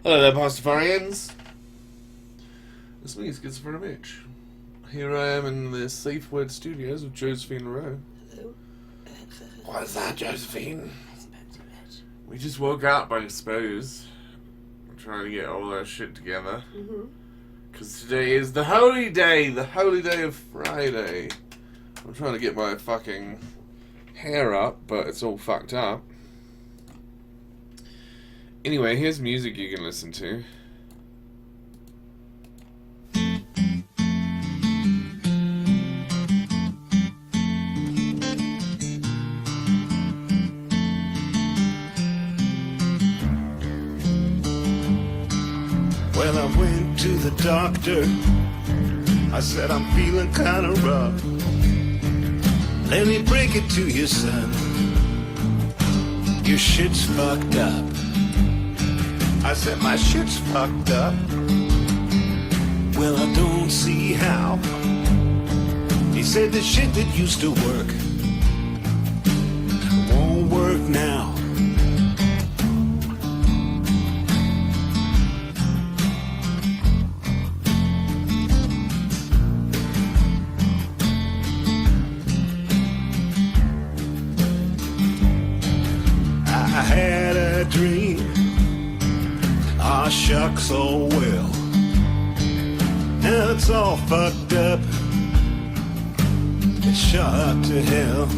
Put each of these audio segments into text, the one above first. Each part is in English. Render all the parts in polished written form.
Hello there, Pastafarians. It's me, Schizophrenic Mitch. Here I am in the Safe Word Studios of Josephine Rowe. Hello. What's that, Josephine? We just woke up, I suppose. We're trying to get all our shit together. Because today is the holy day of Friday. I'm trying to get my fucking hair up, but it's all fucked up. Anyway, here's music you can listen to. Well, I went to the doctor. I said I'm feeling kind of rough. Let me break it to you, son. Your shit's fucked up. I said my shit's fucked up. Well, I don't see how. He said the shit that used to work won't work now. I had a dream. Ah, shucks, oh well. Now it's all fucked up. It's shot to hell.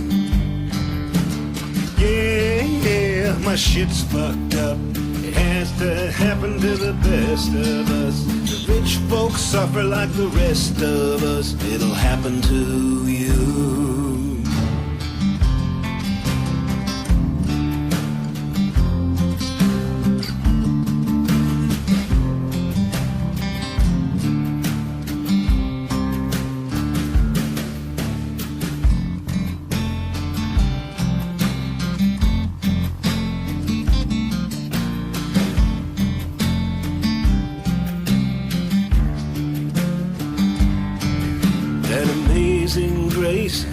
Yeah, my shit's fucked up. It has to happen to the best of us. The rich folks suffer like the rest of us. It'll happen to you. That amazing grace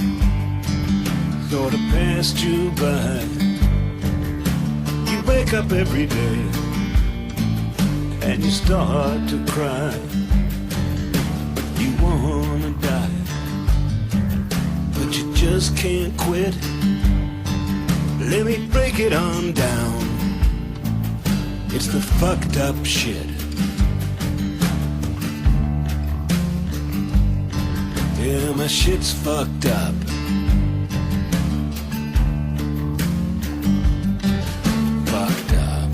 sort of passed you by. You wake up every day and you start to cry. You wanna die, but you just can't quit. Let me break it on down. It's the fucked up shit. Yeah, my shit's fucked up. Fucked up.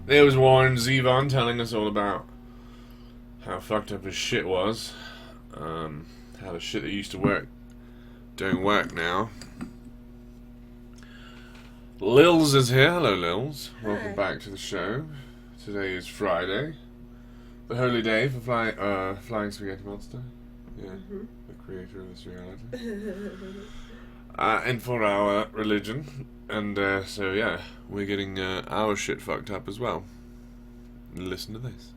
There was Warren Zevon telling us all about how fucked up his shit was. How the shit that used to work don't work now. Lils is here. Hello, Lils. Welcome back to the show. Today is Friday, the holy day for Flying Spaghetti Monster. Yeah, the creator of this reality. And for our religion, and so yeah, we're getting our shit fucked up as well. Listen to this.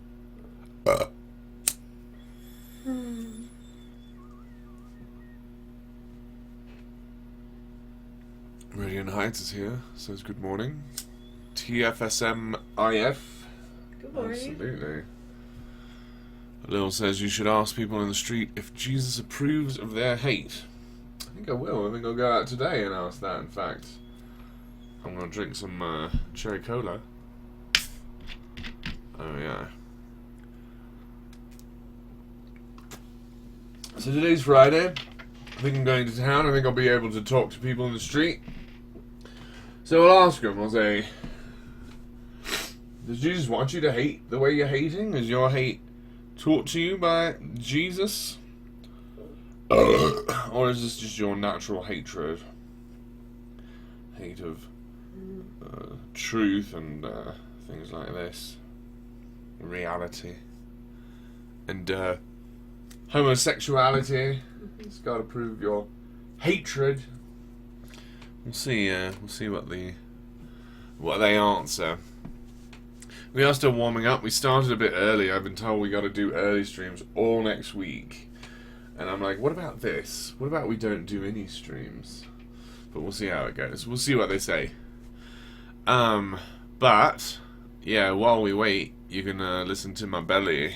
Radiant Heights is here, says good morning. TFSMIF. Good morning. Absolutely. Lil says you should ask people in the street if Jesus approves of their hate. I think I will. I think I'll go out today and ask that, in fact. I'm going to drink some cherry cola. Oh, yeah. So today's Friday. I think I'm going to town. I think I'll be able to talk to people in the street. So I'll ask them. I'll say, does Jesus want you to hate the way you're hating? Is your hate taught to you by Jesus? Or is this just your natural hatred? Hate of truth and things like this. Reality. And homosexuality. It's got to prove your hatred. We'll see what they answer. We are still warming up. We started a bit early. I've been told we got to do early streams all next week. And I'm like, what about this? What about we don't do any streams? But we'll see how it goes. We'll see what they say. But, yeah, while we wait, you can listen to my belly.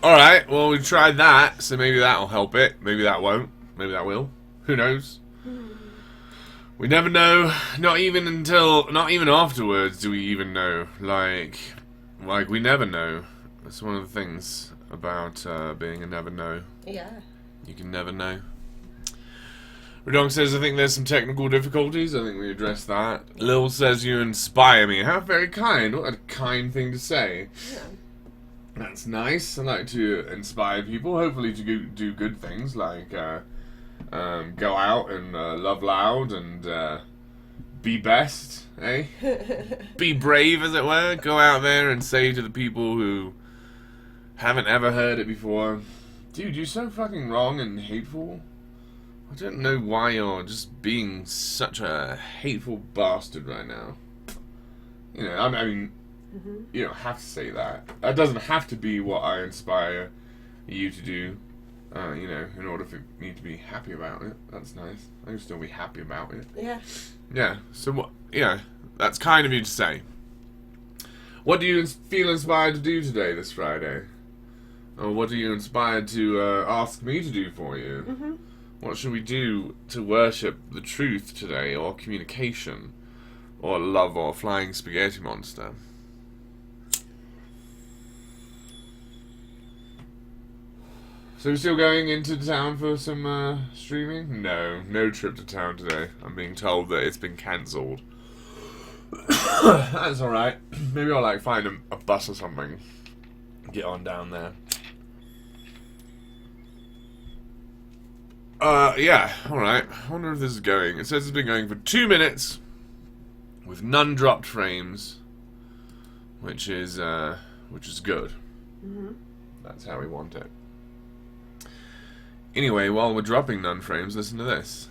Alright, well, we tried that, so maybe that'll help it. Maybe that won't. Maybe that will. Who knows? We never know. Not even afterwards do we even know. Like we never know. That's one of the things about being a never know. Yeah. You can never know. Redong says, I think there's some technical difficulties. I think we addressed that. Lil says, you inspire me. How very kind. What a kind thing to say. Yeah. That's nice. I like to inspire people, hopefully to do good things, like go out and love loud and be best, eh? Be brave, as it were. Go out there and say to the people who haven't ever heard it before, dude, you're so fucking wrong and hateful. I don't know why you're just being such a hateful bastard right now. You know, I mean... You don't have to say that. That doesn't have to be what I inspire you to do, you know, in order for me to be happy about it. That's nice. I can still be happy about it. Yeah. Yeah, so what, yeah, that's kind of you to say. What do you feel inspired to do today, this Friday? Or what are you inspired to ask me to do for you? What should we do to worship the truth today, or communication, or love, or flying spaghetti monster? So we're still going into town for some streaming? No trip to town today. I'm being told that it's been cancelled. That's alright. Maybe I'll like find a bus or something. Get on down there. Yeah, alright. I wonder if this is going. It says it's been going for 2 minutes with none dropped frames, which is good. That's how we want it. Anyway, while we're dropping none frames, listen to this.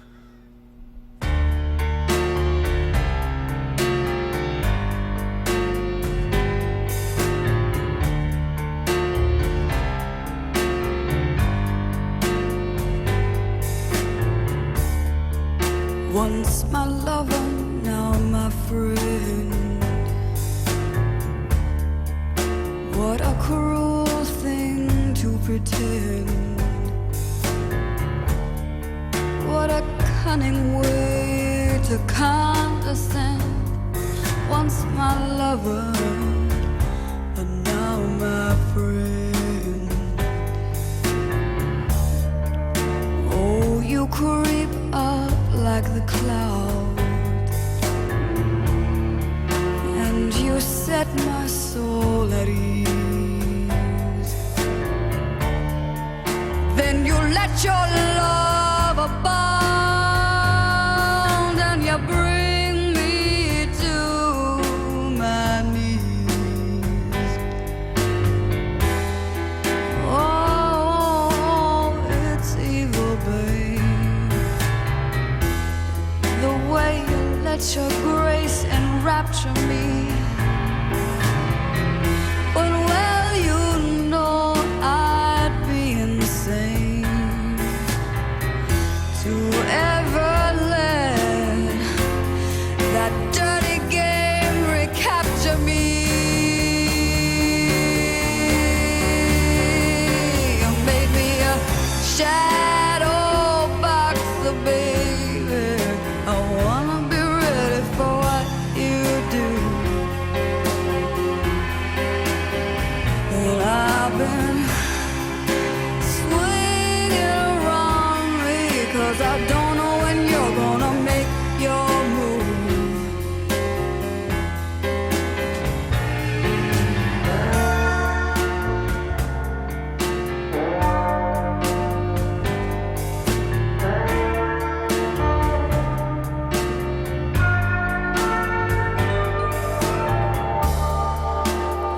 Once my lover, now my friend. What a cruel thing to pretend. What a cunning way to condescend. Once my lover, and now my friend. Oh, you creep up like like the clouds, and you set my soul at ease. Then you let your love abound, and you bring me to my knees. Oh, it's evil, babe, the way you let your grace enrapture me. But well, you know I'd be insane to ever let that dirty game recapture me. You made me a shadow boxer, baby. I wanna be ready for what you do. And I've been swinging around me, 'cause I don't know when you're gonna make your move.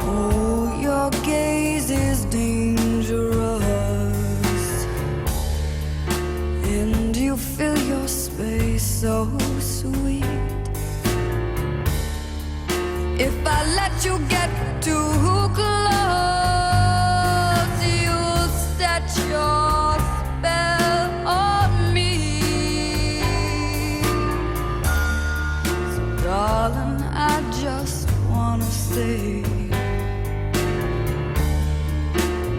Oh, your gaze is dangerous, and you fill your space so sweet. If I let you get too close, you'll set your spell on me. So darling, I just wanna say,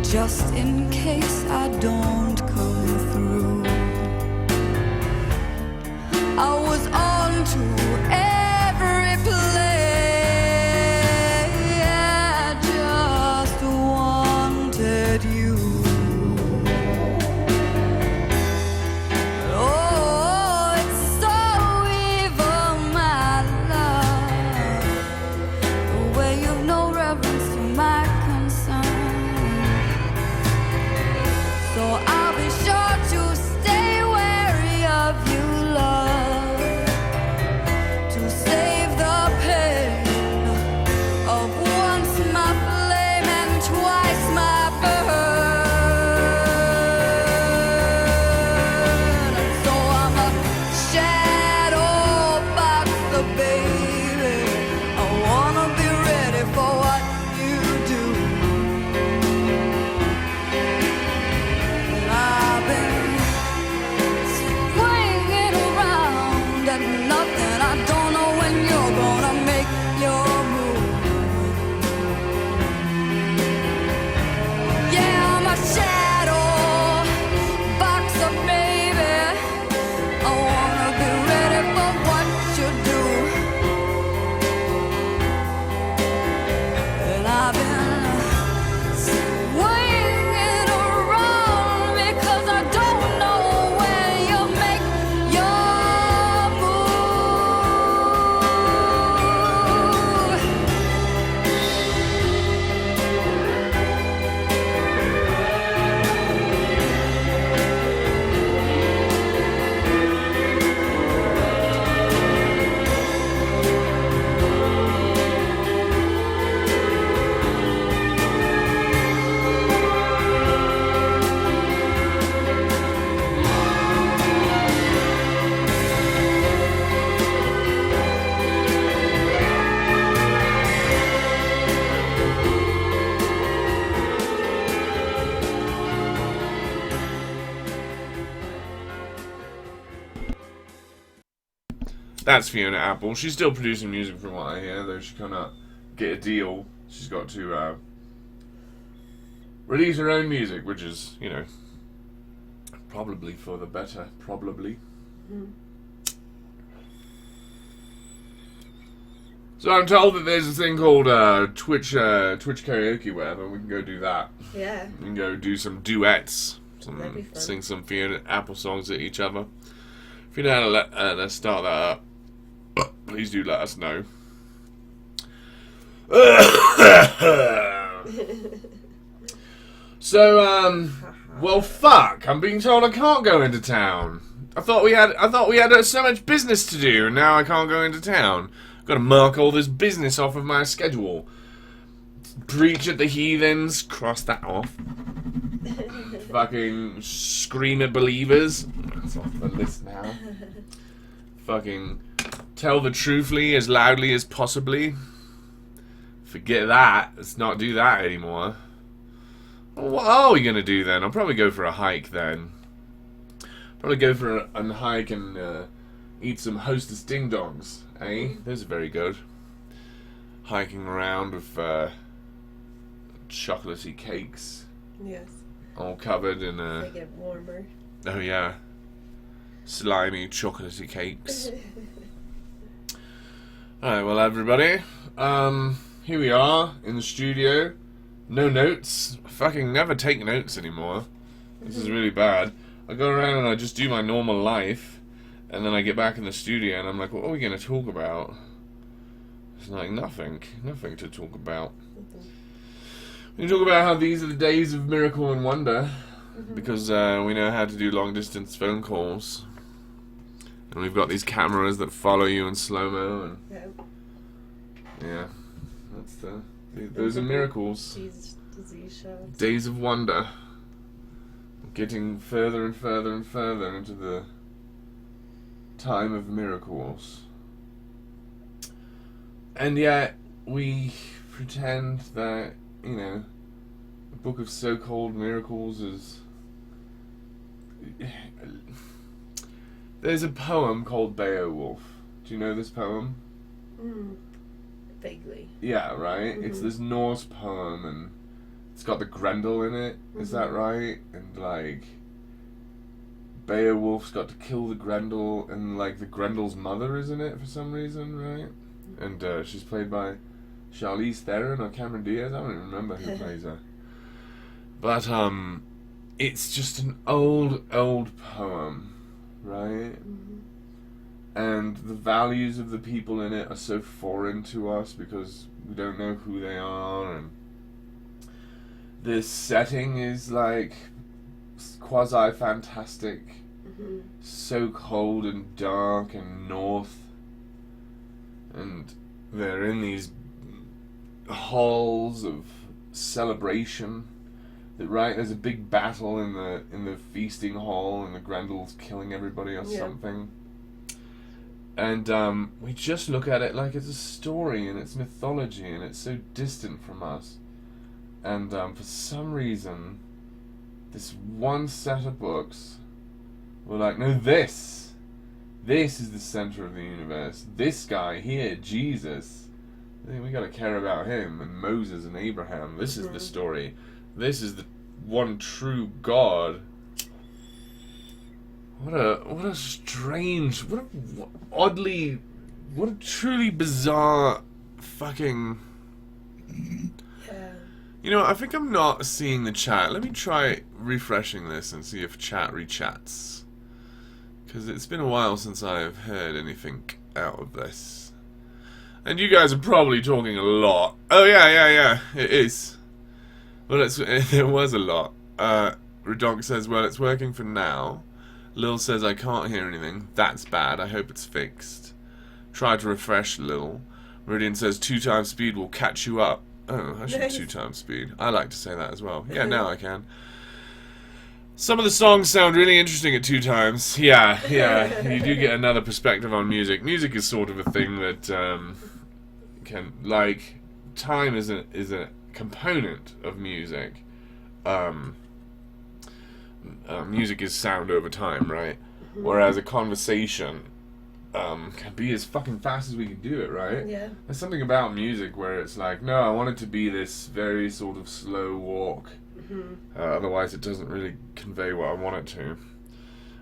just in case I don't come through, I was on to every play. I just wanted you. Oh, it's so evil, my love, the way you've no reverence to my concern. So I'll be sure to stay wary of you, love, to save the pain of once my flame and twice my burn. And so I'm a shadow boxer, baby. I wanna be ready for what you do. And I've been swinging around at nothing. I don't know when you're gonna make your move. Yeah, I'm a shadow boxer, baby. I wanna be ready for what you do. And I've been swinging around because I don't know when you'll make your move. That's Fiona Apple. She's still producing music from what I hear, though she cannot get a deal. She's got to release her own music, which is, you know, probably for the better. Probably. So I'm told that there's a thing called Twitch karaoke, whatever. We can go do that. Yeah. We can go do some duets, That'd be fun. sing some Fiona Apple songs at each other. you know how to let's start that up, please do let us know. So, well, fuck. I'm being told I can't go into town. I thought we had so much business to do, and now I can't go into town. I've got to mark all this business off of my schedule. Preach at the heathens, cross that off. Fucking scream at believers. That's off the list now. Fucking tell the truthfully as loudly as possibly. Forget that. Let's not do that anymore. Well, what are we gonna do then? I'll probably go for a hike then. Probably go for a hike and eat some Hostess Ding Dongs, eh? Those are very good. Hiking around with chocolatey cakes. Yes. All covered in They get warmer. oh yeah, slimy chocolatey cakes. Alright, well everybody, here we are in the studio. No notes. I fucking never take notes anymore. This is really bad. I go around and I just do my normal life, and then I get back in the studio and I'm like, what are we going to talk about? It's like nothing to talk about. We can talk about how these are the days of miracle and wonder, because we know how to do long distance phone calls, and we've got these cameras that follow you in slow-mo, and yeah, that's those are miracles. Disease shots. Days of wonder. Getting further and further and further into the time of miracles. And yet, we pretend that, you know, the book of so-called miracles is... There's a poem called Beowulf. Do you know this poem? Vaguely. Yeah, right? It's this Norse poem, and it's got the Grendel in it, is that right? And, like, Beowulf's got to kill the Grendel, and, like, the Grendel's mother is in it for some reason, right? And she's played by Charlize Theron or Cameron Diaz. I don't even remember who plays her. But, it's just an old poem, right? And the values of the people in it are so foreign to us because we don't know who they are, and this setting is like quasi-fantastic, so cold and dark and north, and they're in these halls of celebration. That right, there's a big battle in the feasting hall, and the Grendel's killing everybody or something. And we just look at it like it's a story and it's mythology and it's so distant from us. And for some reason, this one set of books, we're like, no, this is the center of the universe. This guy here, Jesus, we gotta care about him, and Moses and Abraham. This is the story. This is the one true God. What a strange, what a truly bizarre fucking... Yeah. You know, I think I'm not seeing the chat. Let me try refreshing this and see if chat rechats. Because it's been a while since I've heard anything out of this. And you guys are probably talking a lot. Oh yeah, it is. Well, there was a lot. Redonk says, well, it's working for now. Lil says, I can't hear anything. That's bad. I hope it's fixed. Try to refresh, Lil. Meridian says 2 times speed will catch you up. Oh, I should 2 times speed. I like to say that as well. Yeah, now I can. Some of the songs sound really interesting at 2 times. Yeah. You do get another perspective on music. Music is sort of a thing that can, like, time is a component of music. Music is sound over time, right? Whereas a conversation can be as fucking fast as we can do it, right? Yeah. There's something about music where it's like, no, I want it to be this very sort of slow walk. Otherwise it doesn't really convey what I want it to.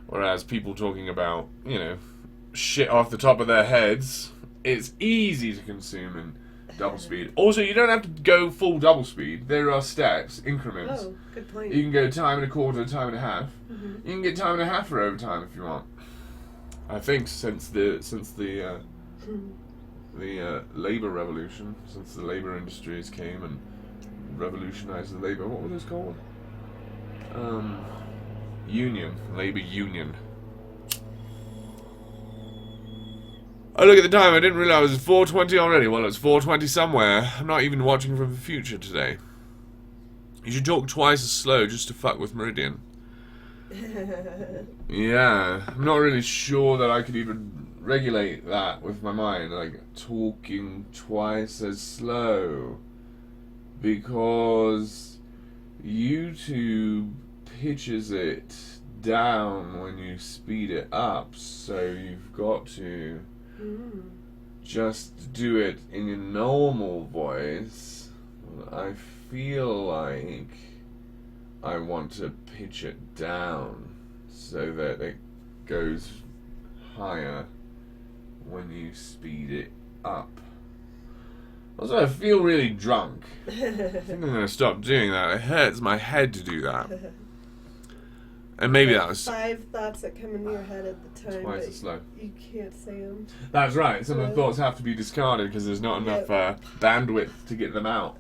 Whereas people talking about, you know, shit off the top of their heads, it's easy to consume in double speed. Also, you don't have to go full double speed. There are steps, increments. Oh, good point. You can go time and a quarter, time and a half. You can get time and a half for overtime if you want. I think since the labor revolution, since the labor industries came and revolutionized the labor, what were those called? Labor union. Oh, look at the time, I didn't realize it was 4:20 already. Well, it's 4:20 somewhere. I'm not even watching from the future today. You should talk twice as slow just to fuck with Meridian. Yeah, I'm not really sure that I could even regulate that with my mind, like talking twice as slow, because YouTube pitches it down when you speed it up, so you've got to just do it in your normal voice. I feel like I want to pitch it down so that it goes higher when you speed it up. Also, I feel really drunk. I think I'm going to stop doing that. It hurts my head to do that. And maybe that was 5 thoughts that come into your head at the time. twice as slow. You can't say them. That's right. Some of the thoughts have to be discarded because there's not enough bandwidth to get them out.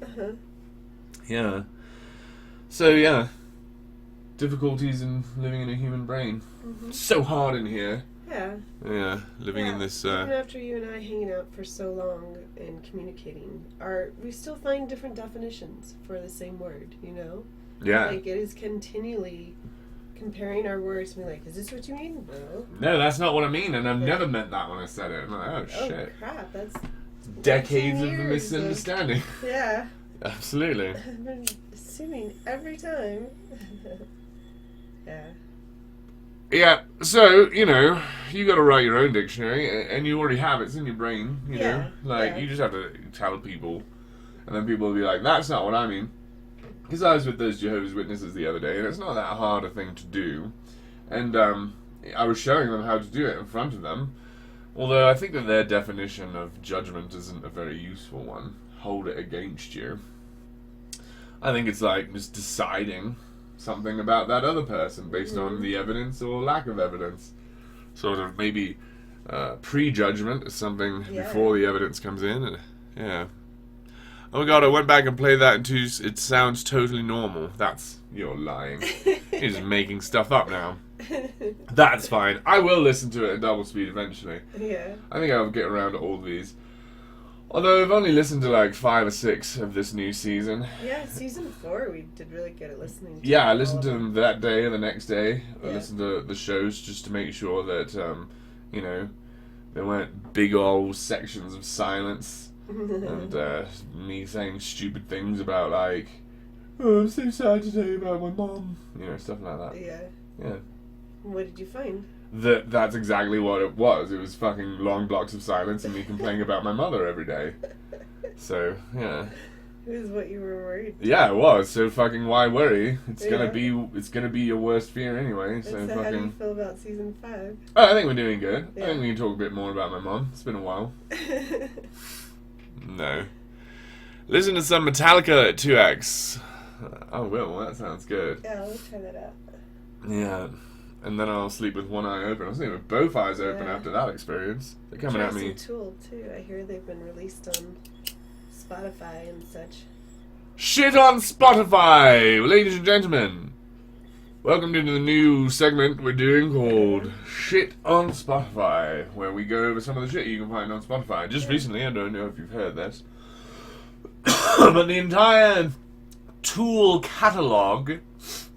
Yeah. So, yeah. Difficulties in living in a human brain. So hard in here. Yeah. Yeah, living in this... Even after you and I hanging out for so long and communicating, we still find different definitions for the same word, you know? Yeah. Like, it is continually comparing our words and be like, is this what you mean? No. No, that's not what I mean, and I've never meant that when I said it. I'm like, oh, shit. Oh, crap, that's... Decades of years misunderstanding. Yeah. Absolutely. I've been assuming every time. Yeah. Yeah, so, you know, you gotta write your own dictionary, and you already have it. It's in your brain, you know? Like, you just have to tell people, and then people will be like, that's not what I mean. Because I was with those Jehovah's Witnesses the other day, and it's not that hard a thing to do. And I was showing them how to do it in front of them, although I think that their definition of judgment isn't a very useful one. Hold it against you. I think it's like just deciding something about that other person based on the evidence or lack of evidence. Sort of maybe prejudgment is something before the evidence comes in. And, yeah. Oh my god, I went back and played that into it sounds totally normal. You're lying. You're just making stuff up now. That's fine. I will listen to it at double speed eventually. Yeah. I think I'll get around to all these. Although I've only listened to like 5 or 6 of this new season. Yeah, season 4 we did really good at listening to. Yeah, I listened to them that day or the next day. I Yeah. listened to the shows just to make sure that, you know, there weren't big old sections of silence and me saying stupid things about like, oh, I'm so sad today about my mom. You know, stuff like that. Yeah. Yeah. What did you find? That's exactly what it was. It was fucking long blocks of silence and me complaining about my mother every day. So, yeah. It was what you were worried. Yeah, it was. So fucking why worry? It's Yeah. gonna be your worst fear anyway. So So how do you fucking. feel about season 5? Oh, I think we're doing good. I Yeah. think we can talk a bit more about my mom. It's been a while. No. Listen to some Metallica at 2x. Oh, well, that sounds good. Yeah, let's try that out. Yeah. And then I'll sleep with one eye open. I'll sleep with both eyes open Yeah. after that experience. They're coming at me. Tool too. I hear they've been released on Spotify and such. Shit on Spotify! Ladies and gentlemen, welcome to the new segment we're doing called Shit on Spotify, where we go over some of the shit you can find on Spotify. Just recently, I don't know if you've heard this, but the entire Tool catalog,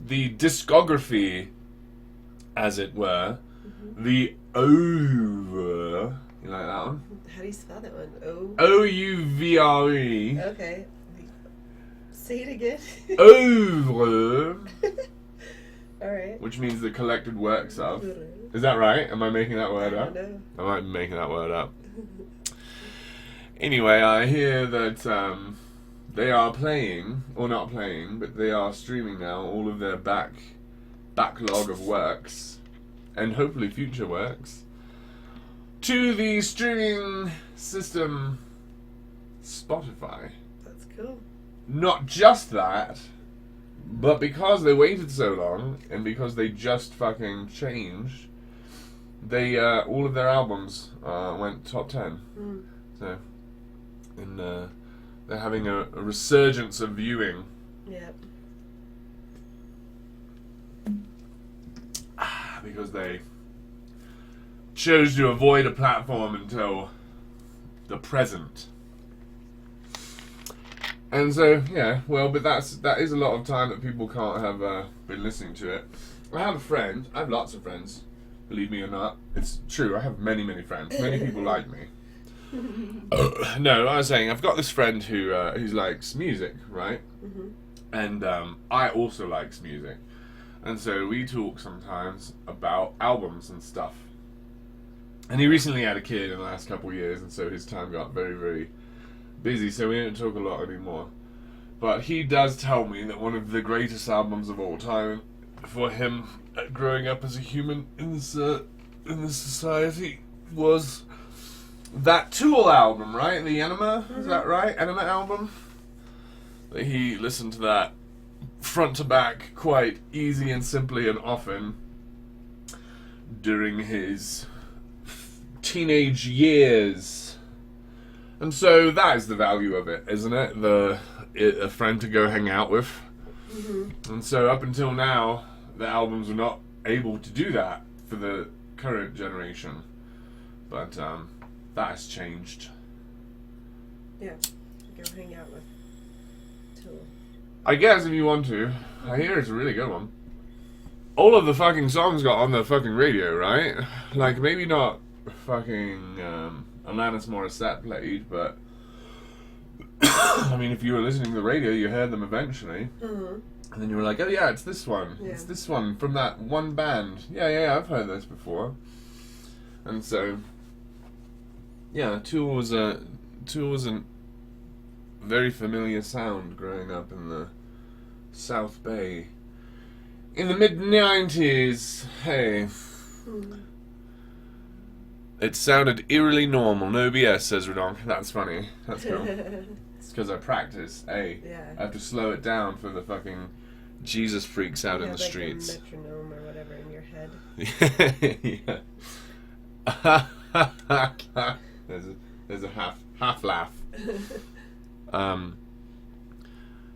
the discography, as it were, the over. You like that one? How do you spell that one? O-U-V-R-E. Okay. Say it again. Over. Alright. Which means the collected works of. Is that right? Am I making that word I up? don't know. I might be making that word up. Anyway, I hear that they are playing, or not playing, but they are streaming now all of their backlog of works, and hopefully future works, to the streaming system Spotify. That's cool. Not just that, but because they waited so long, and because they just fucking changed, they all of their albums went top 10. Mm. So, and they're having a resurgence of viewing. Yep. Because they chose to avoid a platform until the present. And so, yeah, well, but that is a lot of time that people can't have been listening to it. I have a friend, I have lots of friends, believe me or not. It's true, I have many, many friends. Many people like me. No, I was saying, I've got this friend who likes music, right? Mm-hmm. And I also likes music. And so we talk sometimes about albums and stuff. And he recently had a kid in the last couple of years, and so his time got very, very busy, so we don't talk a lot anymore. But he does tell me that one of the greatest albums of all time for him growing up as a human in this society was that Tool album, right? The Enema, is that right? Enema album? That he listened to that front to back quite easy and simply and often during his teenage years. And so that is the value of it, isn't it? A friend to go hang out with. Mm-hmm. And so up until now, the albums were not able to do that for the current generation. But that has changed. Yeah. Go hang out with Tool. I guess if you want to. I hear it's a really good one. All of the fucking songs got on the fucking radio, right? Like, maybe not fucking Alanis Morissette played, but I mean, if you were listening to the radio, you heard them eventually. Mm-hmm. And then you were like, oh yeah, it's this one. Yeah. It's this one from that one band. Yeah, I've heard this before. And so, yeah, Tool was a very familiar sound growing up in the South Bay. In the mid-90s, hey. It sounded eerily normal. No BS, says Redonk. That's funny. That's cool. It's because I practice, hey. Yeah. I have to slow it down for the fucking Jesus freaks out in the streets. A metronome or whatever in your head. Yeah. There's a half laugh.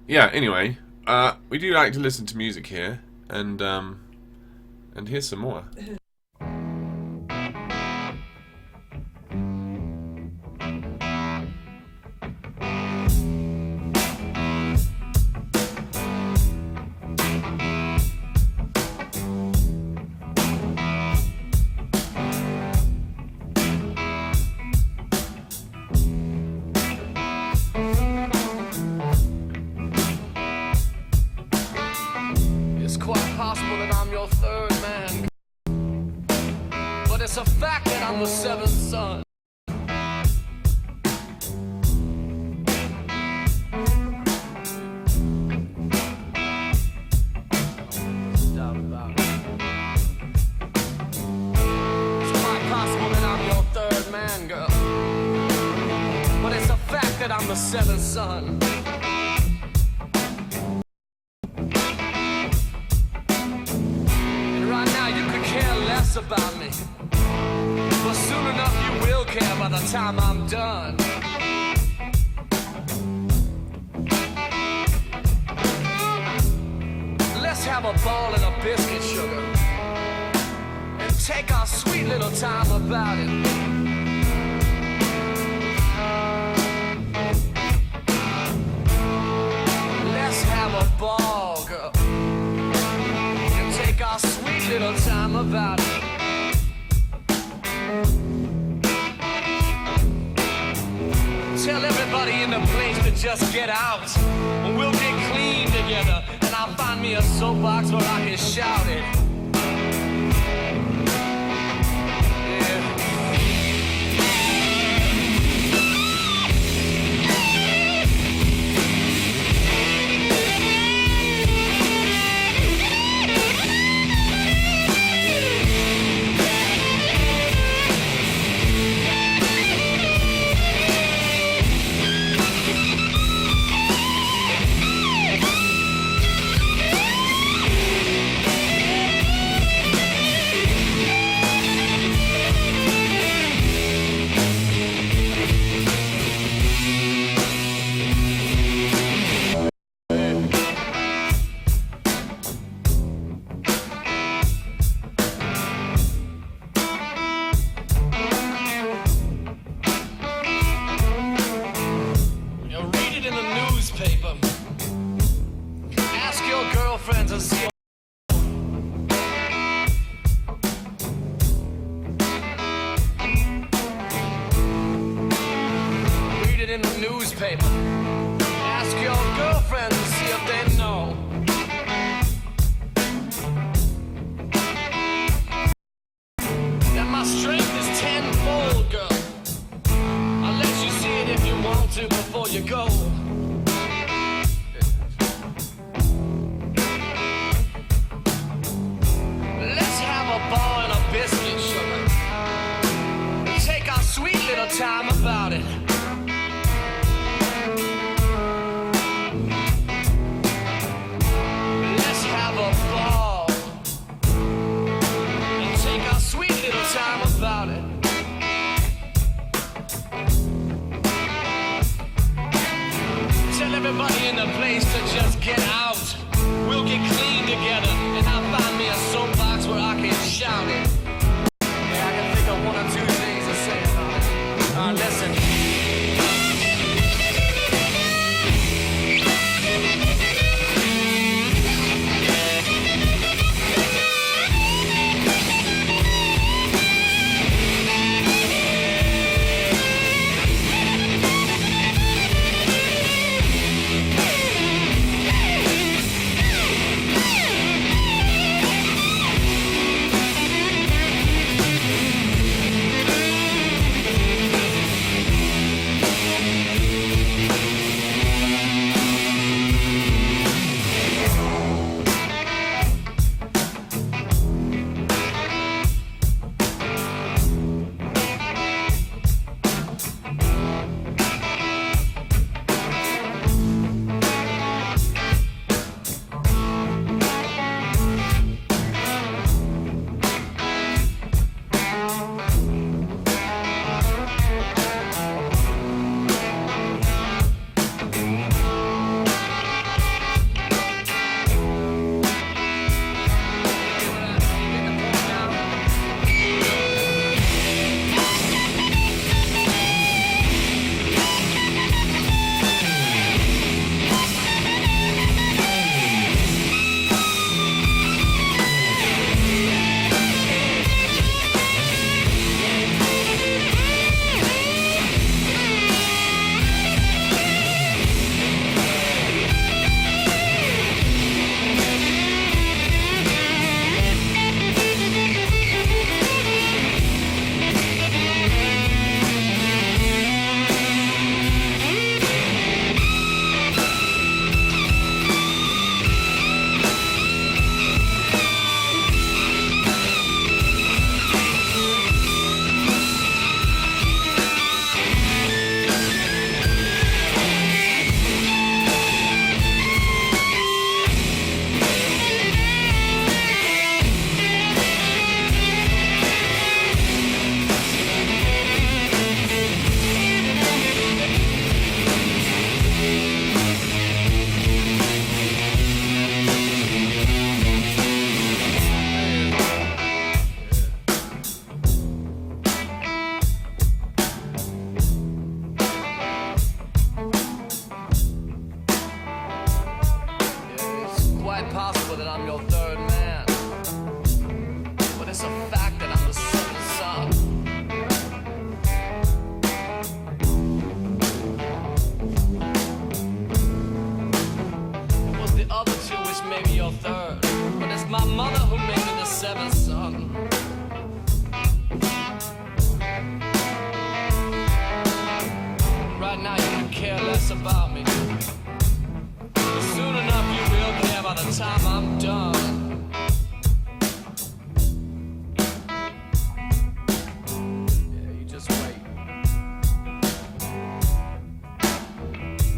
Yeah, anyway, we do like to listen to music here, and here's some more. It's a fact that I'm the seventh son. Doubt about it. It's quite possible that I'm your third man, girl. But it's a fact that I'm the seventh son. And right now you could care less about me. But soon enough you will care by the time I'm done. Let's have a ball and a biscuit, sugar, and take our sweet little time about it. Let's have a ball, girl, and take our sweet little time about it. Tell everybody in the place to just get out, and we'll get clean together, and I'll find me a soapbox where I can shout it. paper. Ask your girlfriend to see if they know. That my strength is tenfold, girl. I'll let you see it if you want to before you go. Let's have a ball and a biscuit, sugar. Take our sweet little time about it. Let's have a ball and take our sweet little time about it. Tell everybody in the place to just get out. We'll get clean together, and I'll find me a soapbox where I can shout it. Yeah, I can think of one or two things to say about it. Listen. Possible that I'm your third man, but it's a fact that I'm the seventh son. It was the other two which made me your third, but it's my mother who made me the seventh son. Right now you can care less about me. Soon enough you will care by the time I'm done. Yeah, you just wait.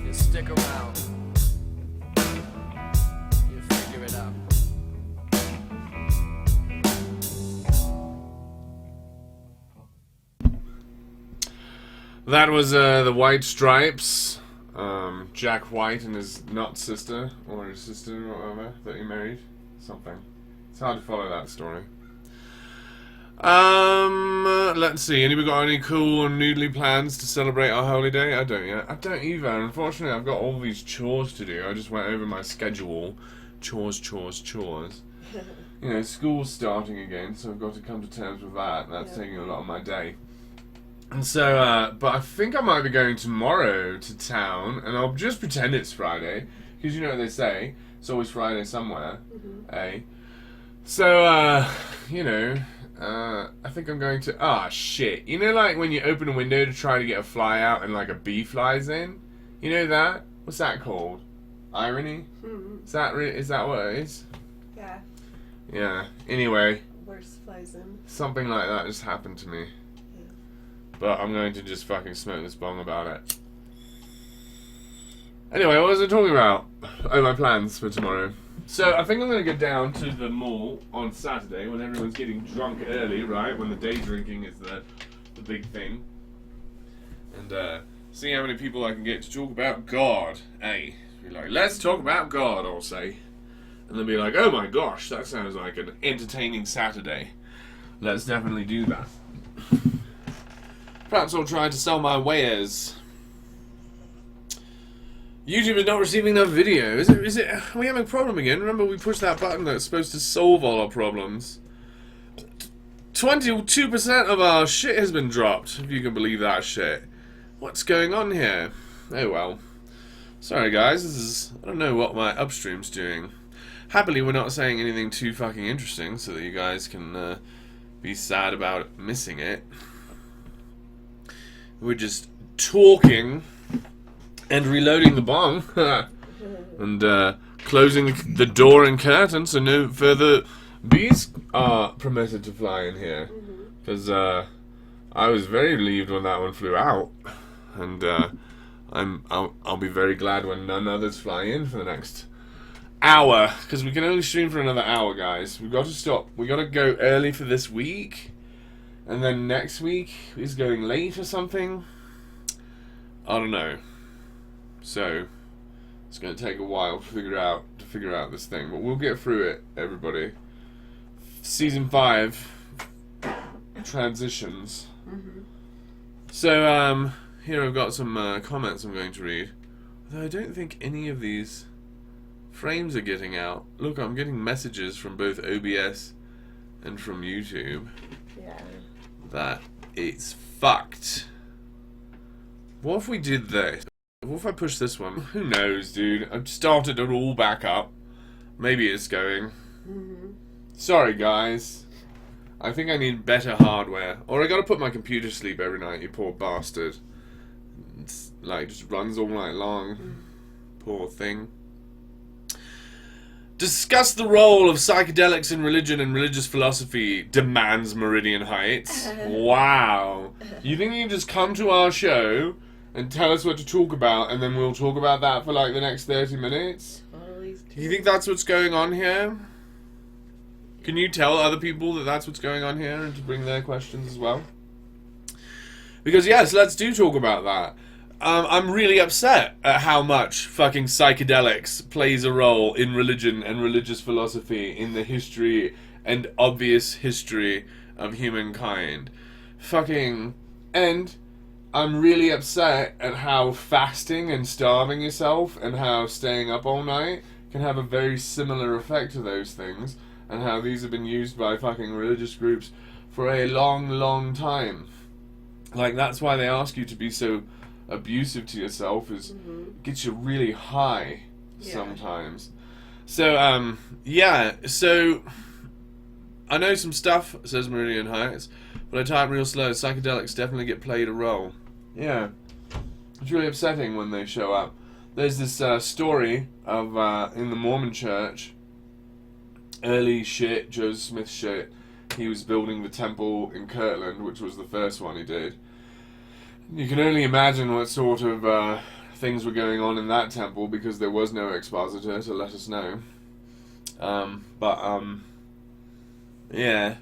You stick around. You figure it out. That was the White Stripes. Jack White and his not sister, or his sister, or whatever, that he married. Something. It's hard to follow that story. Let's see. Anybody got any cool and noodly plans to celebrate our holy day? I don't yet. I don't either. Unfortunately, I've got all these chores to do. I just went over my schedule. Chores. You know, school's starting again, so I've got to come to terms with that. That's taking a lot of my day. And so, but I think I might be going tomorrow to town, and I'll just pretend it's Friday, because you know what they say, it's always Friday somewhere, eh? So, you know, I think I'm going to, shit, you know like when you open a window to try to get a fly out and like a bee flies in? You know that? What's that called? Irony? Is that what it is? Yeah. Yeah, anyway. Worse flies in. Something like that just happened to me. But I'm going to just fucking smoke this bong about it. Anyway, what was I talking about? Oh, my plans for tomorrow. So, I think I'm going to go down to the mall on Saturday when everyone's getting drunk early, right? When the day drinking is the big thing. And, see how many people I can get to talk about God, eh? Be like, let's talk about God, I'll say. And they'll be like, oh my gosh, that sounds like an entertaining Saturday. Let's definitely do that. Perhaps I'll try to sell my wares. YouTube is not receiving enough video. Is it? Are we having a problem again? Remember we pushed that button that's supposed to solve all our problems. 22% of our shit has been dropped, if you can believe that shit. What's going on here? Oh well. Sorry guys, I don't know what my upstream's doing. Happily we're not saying anything too fucking interesting so that you guys can be sad about missing it. We're just talking and reloading the bong and closing the door and curtain so no further bees are permitted to fly in here. Because I was very relieved when that one flew out, and I'll be very glad when none others fly in for the next hour, because we can only stream for another hour, guys. We've got to stop. We got to go early for this week. And then next week is going late or something. I don't know. So it's going to take a while to figure out this thing, but we'll get through it, everybody. Season 5 transitions. So here I've got some comments I'm going to read. Though I don't think any of these frames are getting out. Look, I'm getting messages from both OBS and from YouTube. Yeah. That it's fucked. What if we did this? What if I push this one? Who knows, dude? I've started it all back up. Maybe it's going. Sorry, guys. I think I need better hardware. Or I gotta put my computer to sleep every night, you poor bastard. It's like, just runs all night long. Poor thing. Discuss the role of psychedelics in religion and religious philosophy, demands Meridian Heights. Wow. You think you can just come to our show and tell us what to talk about, and then we'll talk about that for like the next 30 minutes? You think that's what's going on here? Can you tell other people that that's what's going on here and to bring their questions as well? Because yes, let's do talk about that. I'm really upset at how much fucking psychedelics plays a role in religion and religious philosophy in the history and obvious history of humankind. And I'm really upset at how fasting and starving yourself and how staying up all night can have a very similar effect to those things, and how these have been used by fucking religious groups for a long, long time. Like, that's why they ask you to be so abusive to yourself, is gets you really high sometimes. So so I know some stuff, says Meridian Heights, but I type real slow. Psychedelics definitely get played a role. Yeah, it's really upsetting when they show up. There's this story of in the Mormon church, early shit, Joseph Smith shit. He was building the temple in Kirtland, which was the first one he did. You can only imagine what sort of things were going on in that temple, because there was no expositor to let us know. Yeah.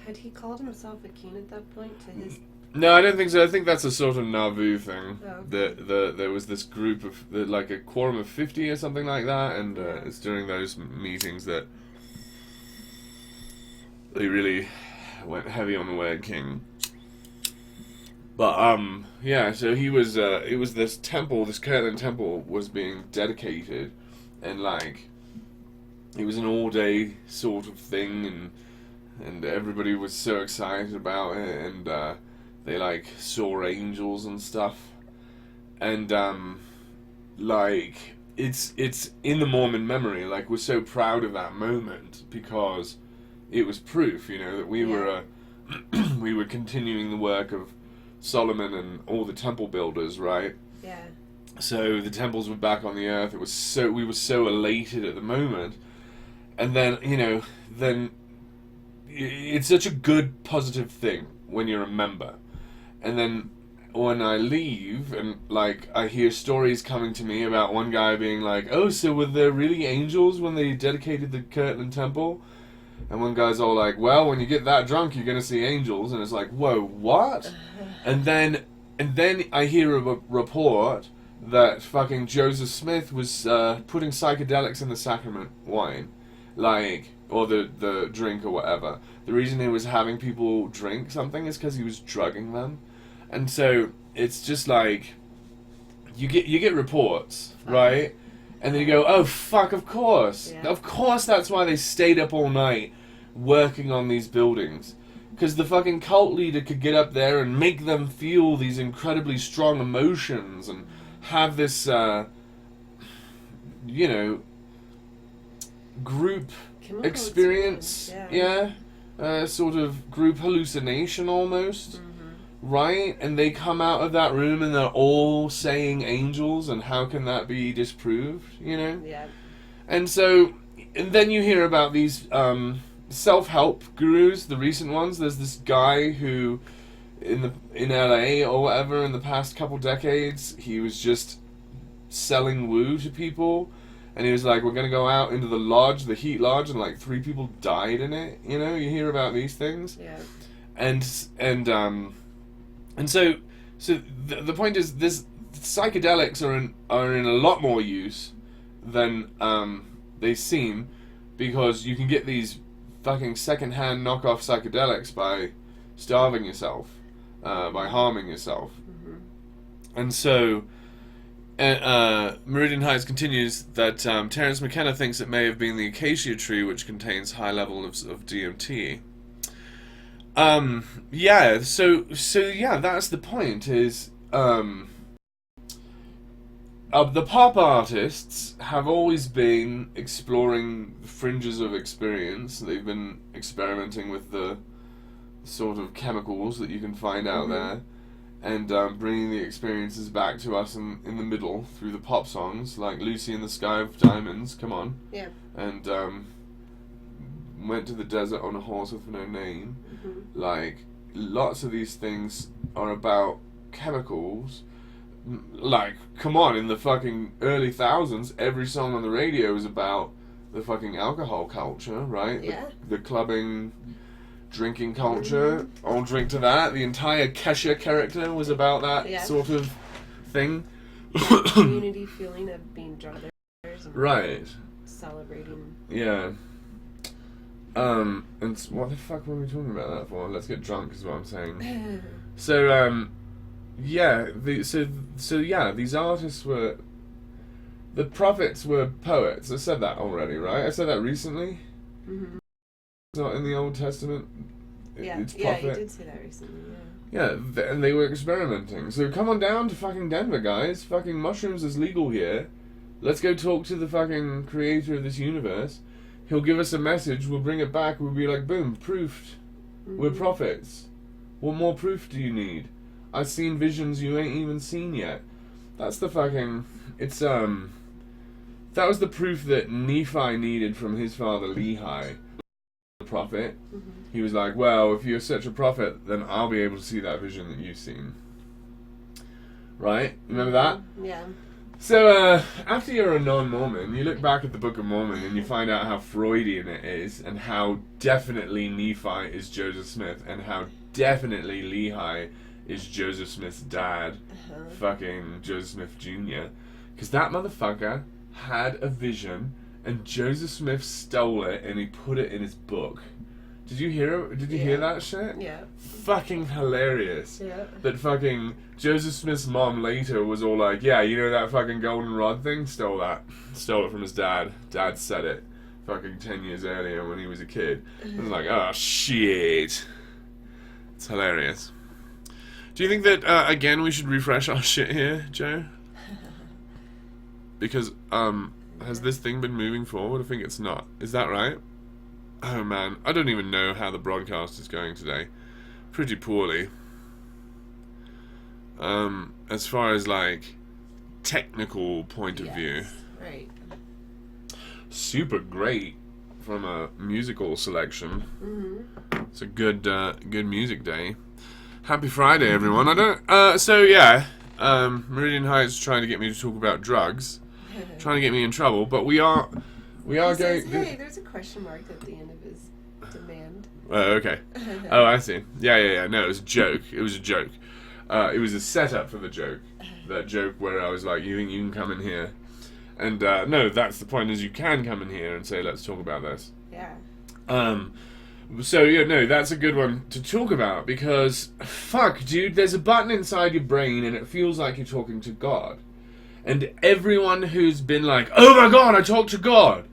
Had he called himself a king at that point to his... No, I don't think so. I think that's a sort of Nauvoo thing. Oh, okay. There was this group of, like a quorum of 50 or something like that, and it's during those meetings that they really went heavy on the word king. But, yeah, so he was, it was this temple, this Kirtland temple was being dedicated, and, like, it was an all-day sort of thing, and everybody was so excited about it, and, they like saw angels and stuff, and like it's in the Mormon memory. Like, we're so proud of that moment because it was proof, you know, that we were we were continuing the work of Solomon and all the temple builders, right? Yeah. So the temples were back on the earth. We were so elated at the moment, and then, you know, then it's such a good positive thing when you're a member, and then when I leave and like I hear stories coming to me about one guy being like, oh, so were there really angels when they dedicated the Kirtland Temple? And one guy's all like, well, when you get that drunk, you're gonna see angels, and it's like, whoa, what? And then I hear a report that fucking Joseph Smith was putting psychedelics in the sacrament wine, like, or the drink or whatever. The reason he was having people drink something is because he was drugging them, and so it's just like you get reports, right? And then you go, oh fuck, of course, of course, that's why they stayed up all night working on these buildings. Because the fucking cult leader could get up there and make them feel these incredibly strong emotions and have this, you know, group Chemical experience. Sort of group hallucination almost. Right? And they come out of that room and they're all saying angels, and how can that be disproved, you know? Yeah. And so, and then you hear about these self-help gurus, the recent ones. There's this guy who, in LA or whatever, in the past couple decades, he was just selling woo to people, and he was like, we're gonna go out into the lodge, the Heat Lodge, and like 3 people died in it. You know, you hear about these things. Yeah. And so the point is, this psychedelics are in a lot more use than they seem, because you can get these fucking secondhand knockoff psychedelics by starving yourself, by harming yourself. And so Meridian Heights continues that Terence McKenna thinks it may have been the acacia tree, which contains high levels of DMT. So that's the point, is the pop artists have always been exploring the fringes of experience. They've been experimenting with the sort of chemicals that you can find out there, and bringing the experiences back to us in the middle through the pop songs, like Lucy in the Sky of Diamonds, come on. Yeah. And Went to the Desert on a Horse with No Name. Like, lots of these things are about chemicals. Like, come on, in the fucking early thousands, every song on the radio was about the fucking alcohol culture, right? Yeah. The clubbing, drinking culture. I'll drink to that. The entire Kesha character was about that sort of thing. Community feeling of being brothers. And right. Celebrating. Yeah. And what the fuck were we talking about that for? Let's get drunk is what I'm saying. So, these artists were... The prophets were poets. I said that already, right? I said that recently. It's not in the Old Testament. It's prophet. Yeah, you did say that recently, and they were experimenting. So come on down to fucking Denver, guys. Fucking mushrooms is legal here. Let's go talk to the fucking creator of this universe. He'll give us a message, we'll bring it back, we'll be like, boom, proofed. We're prophets. What more proof do you need? I've seen visions you ain't even seen yet. That's the fucking... It's, that was the proof that Nephi needed from his father Lehi, the prophet. He was like, well, if you're such a prophet, then I'll be able to see that vision that you've seen. Right? Remember that? Yeah. So, after you're a non-Mormon, you look back at the Book of Mormon and you find out how Freudian it is, and how definitely Nephi is Joseph Smith, and how definitely Lehi is Joseph Smith's dad, fucking Joseph Smith Jr. Because that motherfucker had a vision, and Joseph Smith stole it and he put it in his book. Did you hear that shit? Yeah. Fucking hilarious. Yeah. That fucking Joseph Smith's mom later was all like, yeah, you know that fucking goldenrod thing? Stole it from his dad. Dad said it fucking 10 years earlier when he was a kid. I was like, oh shit. It's hilarious. Do you think that, again, we should refresh our shit here, Joe? Because, has this thing been moving forward? I think it's not. Is that right? Oh, man. I don't even know how the broadcast is going today. Pretty poorly. As far as, like, technical point of view. Right. Super great from a musical selection. Mm-hmm. It's a good music day. Happy Friday, everyone. I don't. So yeah, Meridian Heights trying to get me to talk about drugs, trying to get me in trouble. But we are He going. says, hey, there's a question mark at the end of his demand. Oh, okay. Oh, I see. Yeah. No, it was a joke. It was a joke. It was a setup for the joke. That joke where I was like, you think you can come in here? And no, that's the point. Is you can come in here and say, let's talk about this. Yeah. So, yeah, no, that's a good one to talk about because, fuck, dude, there's a button inside your brain and it feels like you're talking to God. And everyone who's been like, oh my God, I talk to God,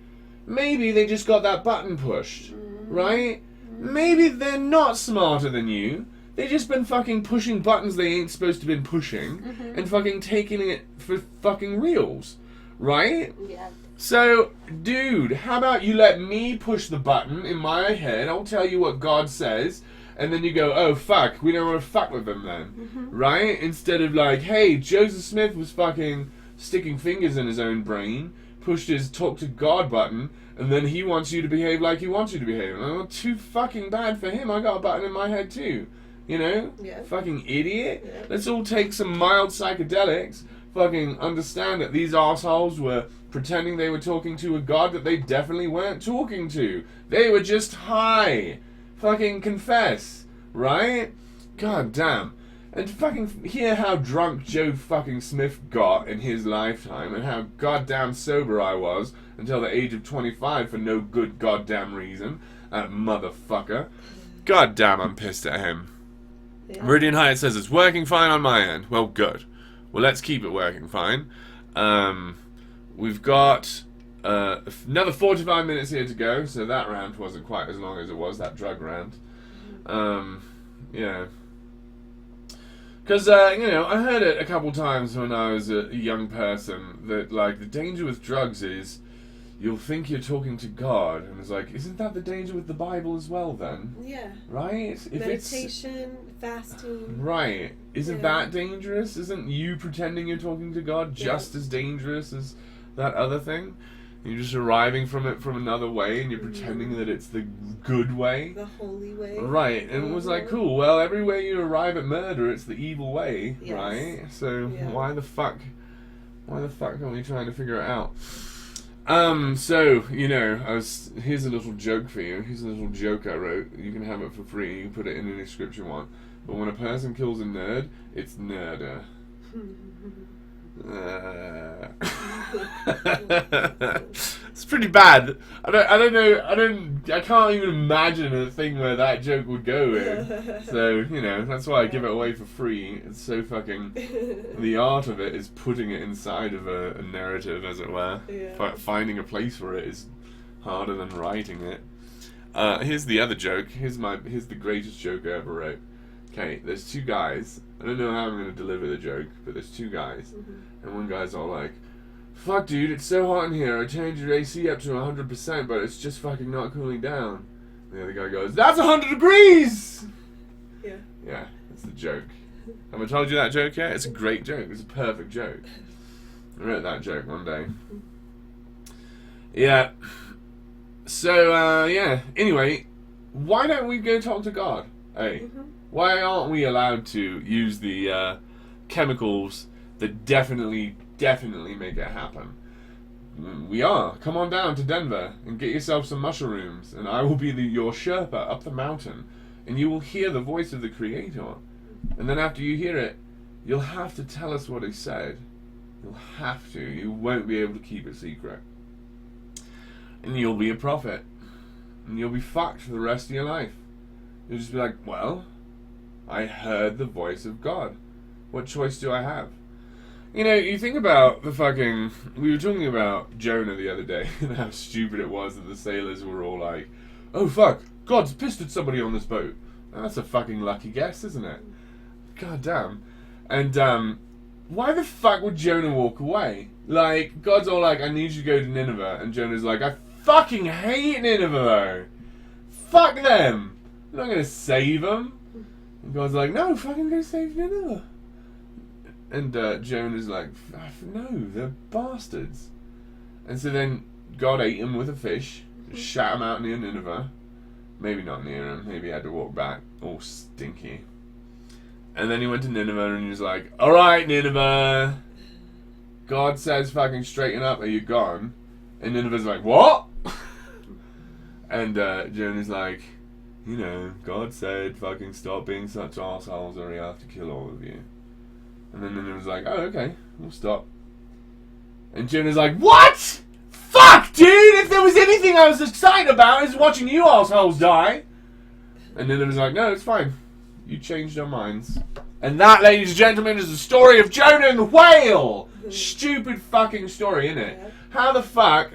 maybe they just got that button pushed, right? Maybe they're not smarter than you. They just been fucking pushing buttons they ain't supposed to been pushing and fucking taking it for fucking reals, right? Yeah. So, dude, how about you let me push the button in my head, I'll tell you what God says, and then you go, oh, fuck, we don't want to fuck with them then, right? Instead of like, hey, Joseph Smith was fucking sticking fingers in his own brain, pushed his talk to God button, and then he wants you to behave like he wants you to behave. Oh, too fucking bad for him, I got a button in my head too, you know? Yeah. Fucking idiot. Yeah. Let's all take some mild psychedelics, fucking understand that these assholes were pretending they were talking to a God that they definitely weren't talking to. They were just high. Fucking confess, right? God damn. And fucking hear how drunk Joe fucking Smith got in his lifetime and how goddamn sober I was until the age of 25 for no good goddamn reason. That motherfucker. God damn, I'm pissed at him. Yeah. Meridian Hyatt says it's working fine on my end. Well, good. Well, let's keep it working fine. We've got another 45 minutes here to go, so that rant wasn't quite as long as it was, that drug rant. Yeah. Because, I heard it a couple times when I was a young person, that, like, the danger with drugs is you'll think you're talking to God, and it's like, isn't that the danger with the Bible as well, then? Yeah. Right? If Meditation, fasting. Right. Isn't Yeah. that dangerous? Isn't you pretending you're talking to God just as dangerous as that other thing? You're just arriving from it from another way and you're pretending that it's the good way. The holy way. Right. And it was like, cool, well, every way you arrive at murder, it's the evil way, Yes. right? So Yeah. why the fuck are we trying to figure it out? So, here's a little joke for you. Here's a little joke I wrote. You can have it for free. You can put it in any script you want. But when a person kills a nerd, it's nerder. It's pretty bad. I can't even imagine a thing where that joke would go in. So, that's why I give it away for free. It's so fucking... The art of it is putting it inside of a narrative, as it were. Yeah. Finding a place for it is harder than writing it. Here's the other joke. Here's the greatest joke I ever wrote. Okay, there's two guys. I don't know how I'm going to deliver the joke, but there's two guys. And one guy's all like, fuck dude, it's so hot in here, I changed your AC up to 100%, but it's just fucking not cooling down. And the other guy goes, that's 100 degrees! Yeah. Yeah, that's the joke. Have I told you that joke yet? It's a great joke. It's a perfect joke. I wrote that joke one day. Yeah. So, anyway, why don't we go talk to God? Hey, why aren't we allowed to use the chemicals that definitely make it happen? We are. Come on down to Denver and get yourself some mushrooms, and I will be your Sherpa up the mountain, and you will hear the voice of the Creator. And then after you hear it, you'll have to tell us what he said. You'll have to. You won't be able to keep it secret. And you'll be a prophet. And you'll be fucked for the rest of your life. You'll just be like, well, I heard the voice of God. What choice do I have? You think about the fucking... We were talking about Jonah the other day, and how stupid it was that the sailors were all like, oh fuck, God's pissed at somebody on this boat. That's a fucking lucky guess, isn't it? God damn. And why the fuck would Jonah walk away? Like, God's all like, I need you to go to Nineveh, and Jonah's like, I fucking hate Nineveh though. Fuck them. I'm not gonna save them. And God's like, no, fucking go save Nineveh. And Jonah's like, no, they're bastards. And so then God ate him with a fish, shat him out near Nineveh. Maybe not near him, maybe he had to walk back, all stinky. And then he went to Nineveh and he was like, alright, Nineveh. God says fucking straighten up or you're gone. And Nineveh's like, what? And Jonah's like, you know, God said fucking stop being such assholes or he'll have to kill all of you. And then Nineveh's like, oh, okay, we'll stop. And Jonah's like, what? Fuck, dude! If there was anything I was excited about, is watching you assholes die. And Nineveh's like, no, it's fine. You changed our minds. And that, ladies and gentlemen, is the story of Jonah and the whale. Stupid fucking story, innit? Yeah. How the fuck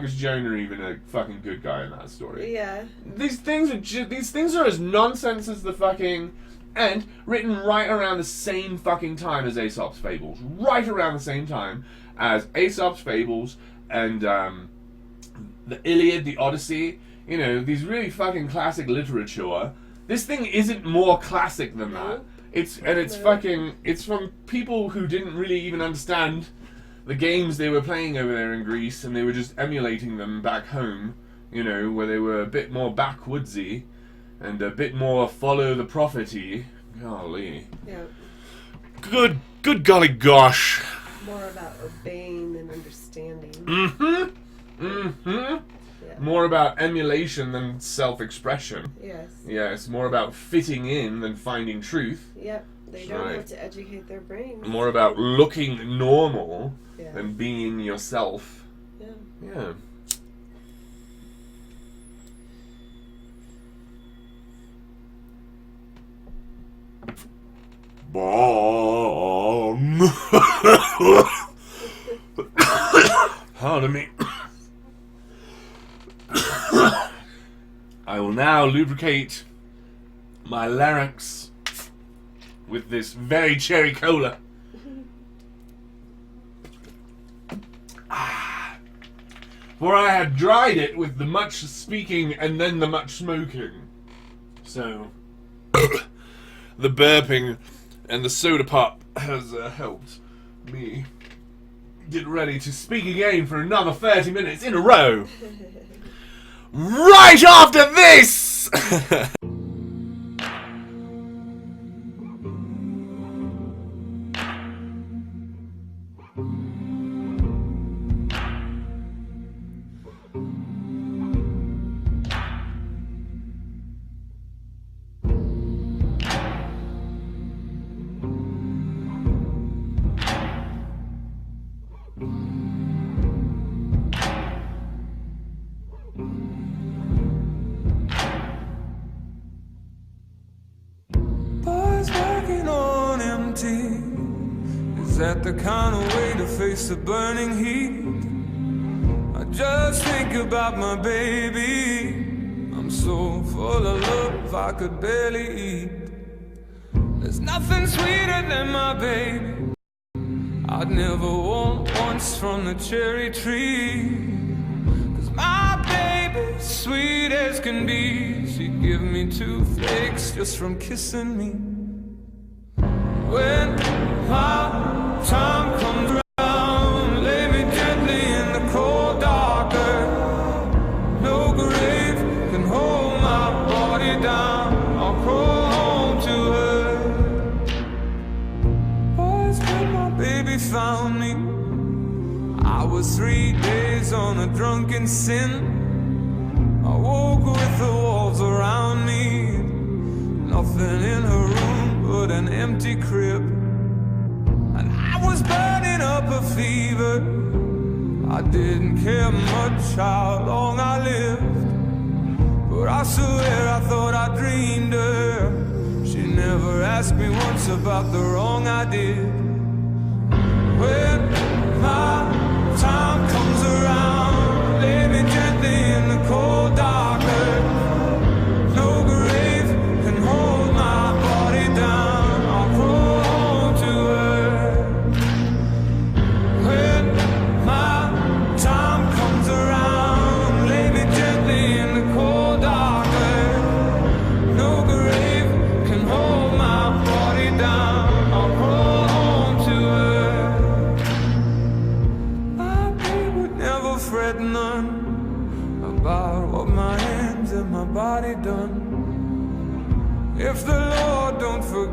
is Jonah even a fucking good guy in that story? Yeah. These things are as nonsense as the fucking, and written right around the same fucking time as Aesop's Fables. Right around the same time as Aesop's Fables and the Iliad, the Odyssey. You know, these really fucking classic literature. This thing isn't more classic than that. It's from people who didn't really even understand the games they were playing over there in Greece, and they were just emulating them back home, you know, where they were a bit more backwoodsy and a bit more follow the prophet-y. Golly. Yeah. Good golly gosh. More about obeying than understanding. Yeah. More about emulation than self-expression. Yes. Yeah, it's more about fitting in than finding truth. Yep. They don't have to educate their brains. More about looking normal than Yeah. being yourself. Yeah. Yeah. Bomb. Pardon me. I will now lubricate my larynx with this very cherry cola. For I had dried it with the much speaking and then the much smoking. So, the burping and the soda pop has helped me get ready to speak again for another 30 minutes in a row. Right after this! Is that the kind of way to face the burning heat? I just think about my baby. I'm so full of love I could barely eat. There's nothing sweeter than my baby. I'd never want once from the cherry tree. 'Cause my baby's sweet as can be. She'd give me 2 flakes just from kissing me. When my time comes around, lay me gently in the cold dark earth. No grave can hold my body down. I'll crawl home to her. Boys, when my baby found me, I was 3 days on a drunken sin. I woke with the walls around me, nothing in her room but an empty crib. And I was burning up a fever. I didn't care much how long I lived, but I swear I thought I dreamed her. She never asked me once about the wrong I did. When my time comes around, lay me gently in the cold dark earth. No grave can hold my body down. I'll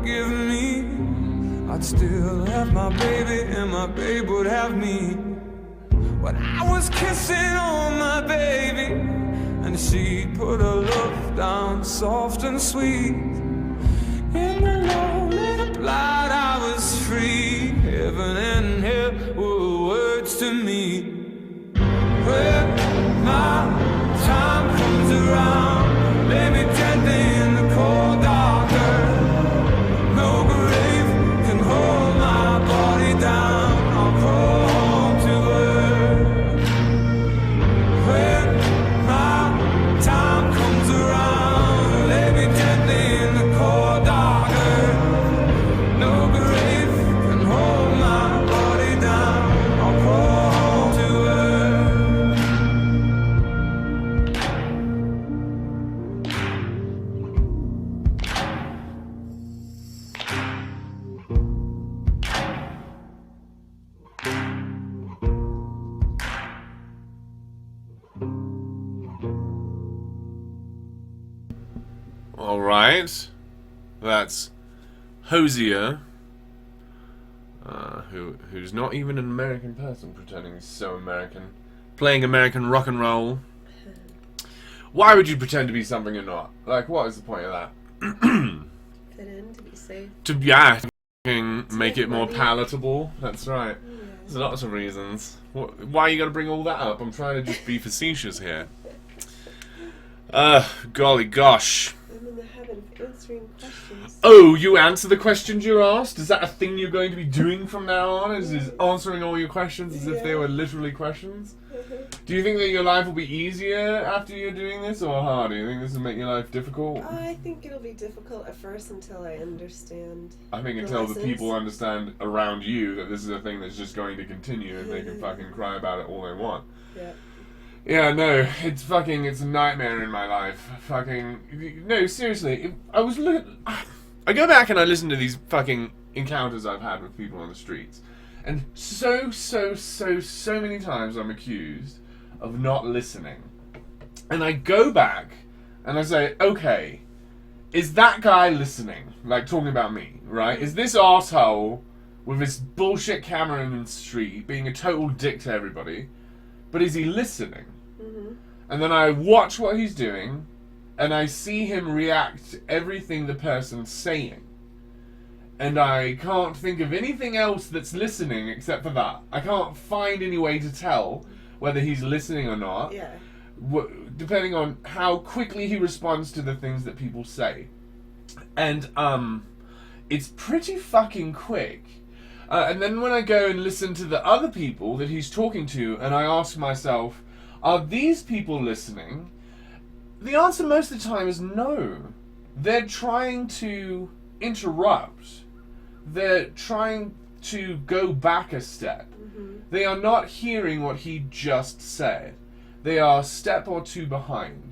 forgive me, I'd still have my baby and my babe would have me. When I was kissing on my baby and she put her love down soft and sweet, in the lonely light I was free. Heaven and hell were words to me. When my time comes around, lay me gently in the cold dark earth. No grave can hold my body down. I'll crawl home to earth. When my time comes around, lay me gently in the cold dark earth. No grave can hold my body down. I'll crawl home to earth. Alright. That's Hosier. Who's not even an American person, pretending he's so American. Playing American rock and roll. Why would you pretend to be something you're not? Like, what is the point of that? Fit in, to be safe. To make it more money. palatable. That's right. Yeah. There's lots of reasons. Why you gotta bring all that up? I'm trying to just be facetious here. Golly gosh. I'm in the habit of answering questions. Oh, you answer the questions you're asked? Is that a thing you're going to be doing from now on? Is answering all your questions as if they were literally questions? Do you think that your life will be easier after you're doing this, or harder? Do you think this will make your life difficult? I think it'll be difficult at first until I understand. I think the until the lessons. people understand around you that this is a thing that's just going to continue and they can fucking cry about it all they want. Yeah. Yeah, no, it's a nightmare in my life. No, seriously, I go back and I listen to these fucking encounters I've had with people on the streets. And so many times I'm accused of not listening. And I go back and I say, okay, is that guy listening? Like, talking about me, right? Is this arsehole with his bullshit camera in the street being a total dick to everybody, but is he listening? Mm-hmm. And then I watch what he's doing, and I see him react to everything the person's saying. And I can't think of anything else that's listening except for that. I can't find any way to tell whether he's listening or not, Yeah. depending on how quickly he responds to the things that people say. And it's pretty fucking quick. And then when I go and listen to the other people that he's talking to, and I ask myself, are these people listening? The answer most of the time is no. They're trying to interrupt. They're trying to go back a step. Mm-hmm. They are not hearing what he just said. They are a step or two behind.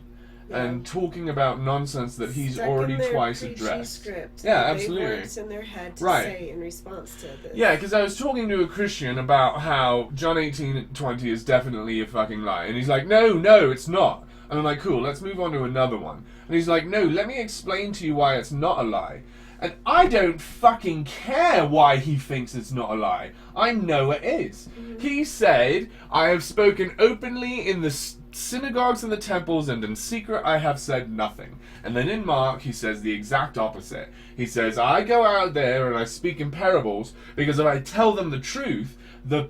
And talking about nonsense that he's Stuck already in their twice preachy addressed. Script Yeah, that absolutely. They worked in their head to Right. say in response to this. Yeah, because I was talking to a Christian about how John 18:20 is definitely a fucking lie. And he's like, no, it's not. And I'm like, cool, let's move on to another one. And he's like, no, let me explain to you why it's not a lie. And I don't fucking care why he thinks it's not a lie. I know it is. Mm-hmm. He said, I have spoken openly in the synagogues and the temples, and in secret I have said nothing. And then in Mark he says the exact opposite. He says, I go out there and I speak in parables because if I tell them the truth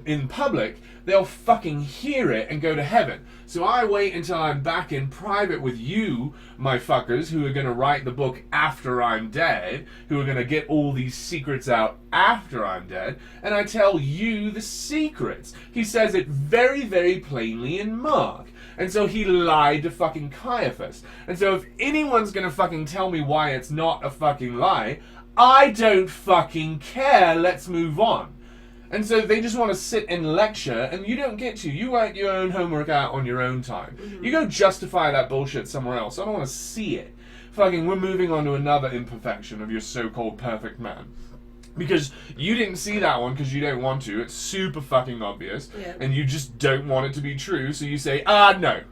in public, they'll fucking hear it and go to heaven. So I wait until I'm back in private with you, my fuckers, who are going to write the book after I'm dead, who are going to get all these secrets out after I'm dead, and I tell you the secrets. He says it very, very plainly in Mark. And so he lied to fucking Caiaphas. And so if anyone's going to fucking tell me why it's not a fucking lie, I don't fucking care. Let's move on. And so they just want to sit and lecture, and you don't get to. You write your own homework out on your own time. Mm-hmm. You go justify that bullshit somewhere else. I don't want to see it. Fucking, we're moving on to another imperfection of your so-called perfect man. Because you didn't see that one because you don't want to. It's super fucking obvious. Yeah. And you just don't want it to be true, so you say, no.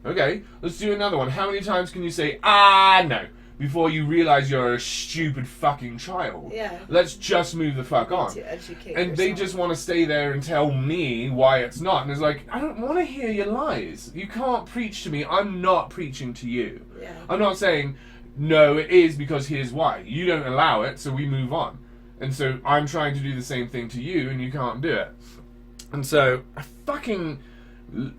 Okay, let's do another one. How many times can you say, no? before you realize you're a stupid fucking child. Yeah. Let's just move the fuck on. To educate And they yourself. just want to stay there and tell me why it's not. And it's like, I don't want to hear your lies. You can't preach to me. I'm not preaching to you. Yeah. I'm not saying, no, it is because here's why. You don't allow it, so we move on. And so I'm trying to do the same thing to you, and you can't do it. And so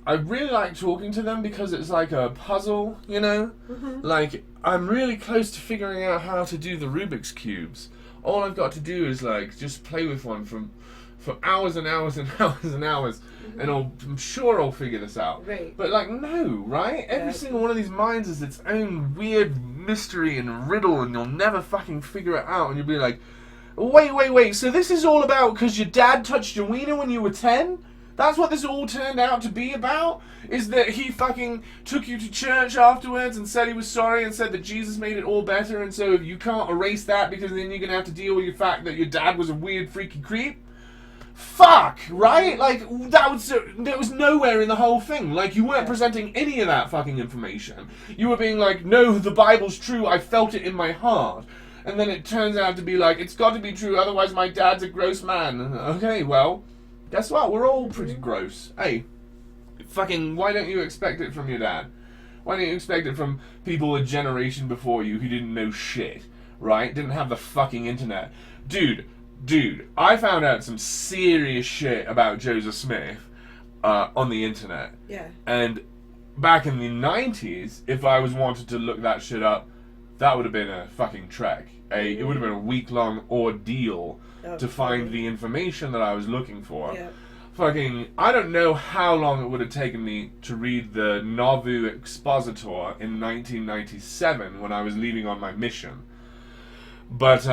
I really like talking to them because it's like a puzzle, you know? Like, I'm really close to figuring out how to do the Rubik's Cubes. All I've got to do is, like, just play with one for hours and hours and hours and hours, and I'm sure I'll figure this out. Right. But, like, no, right? Every single one of these minds is its own weird mystery and riddle, and you'll never fucking figure it out, and you'll be like, wait, so this is all about because your dad touched your wiener when you were 10? That's what this all turned out to be about? Is that he fucking took you to church afterwards and said he was sorry and said that Jesus made it all better, and so you can't erase that because then you're gonna have to deal with the fact that your dad was a weird freaky creep? Fuck, right? Like, there was nowhere in the whole thing. Like, you weren't presenting any of that fucking information. You were being like, no, the Bible's true, I felt it in my heart. And then it turns out to be like, it's got to be true, otherwise my dad's a gross man. Okay, well, guess what? We're all pretty gross. Hey, fucking, why don't you expect it from your dad? Why don't you expect it from people a generation before you who didn't know shit, right? Didn't have the fucking internet. Dude, I found out some serious shit about Joseph Smith on the internet. Yeah. And back in the 90s, if I was wanted to look that shit up, that would have been a fucking trek. It would have been a week-long ordeal to find the information that I was looking for. Yeah. Fucking, I don't know how long it would have taken me to read the Nauvoo Expositor in 1997 when I was leaving on my mission. But,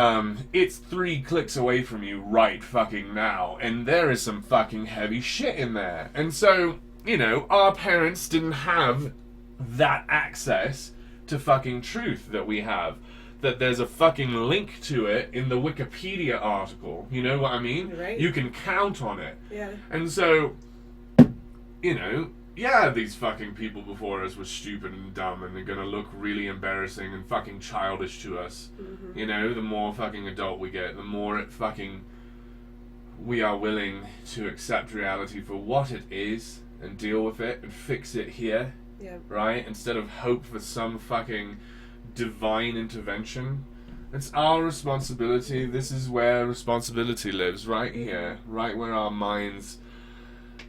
it's 3 clicks away from you right fucking now, and there is some fucking heavy shit in there. And so, you know, our parents didn't have that access to fucking truth that we have. That there's a fucking link to it in the Wikipedia article. You know what I mean? Right. You can count on it. Yeah. And so, you know, yeah, these fucking people before us were stupid and dumb and they're gonna look really embarrassing and fucking childish to us. You know, the more fucking adult we get, the more it fucking we are willing to accept reality for what it is and deal with it and fix it here. Yeah. Right? Instead of hope for some fucking divine intervention. It's our responsibility. This is where responsibility lives, right here. Right where our minds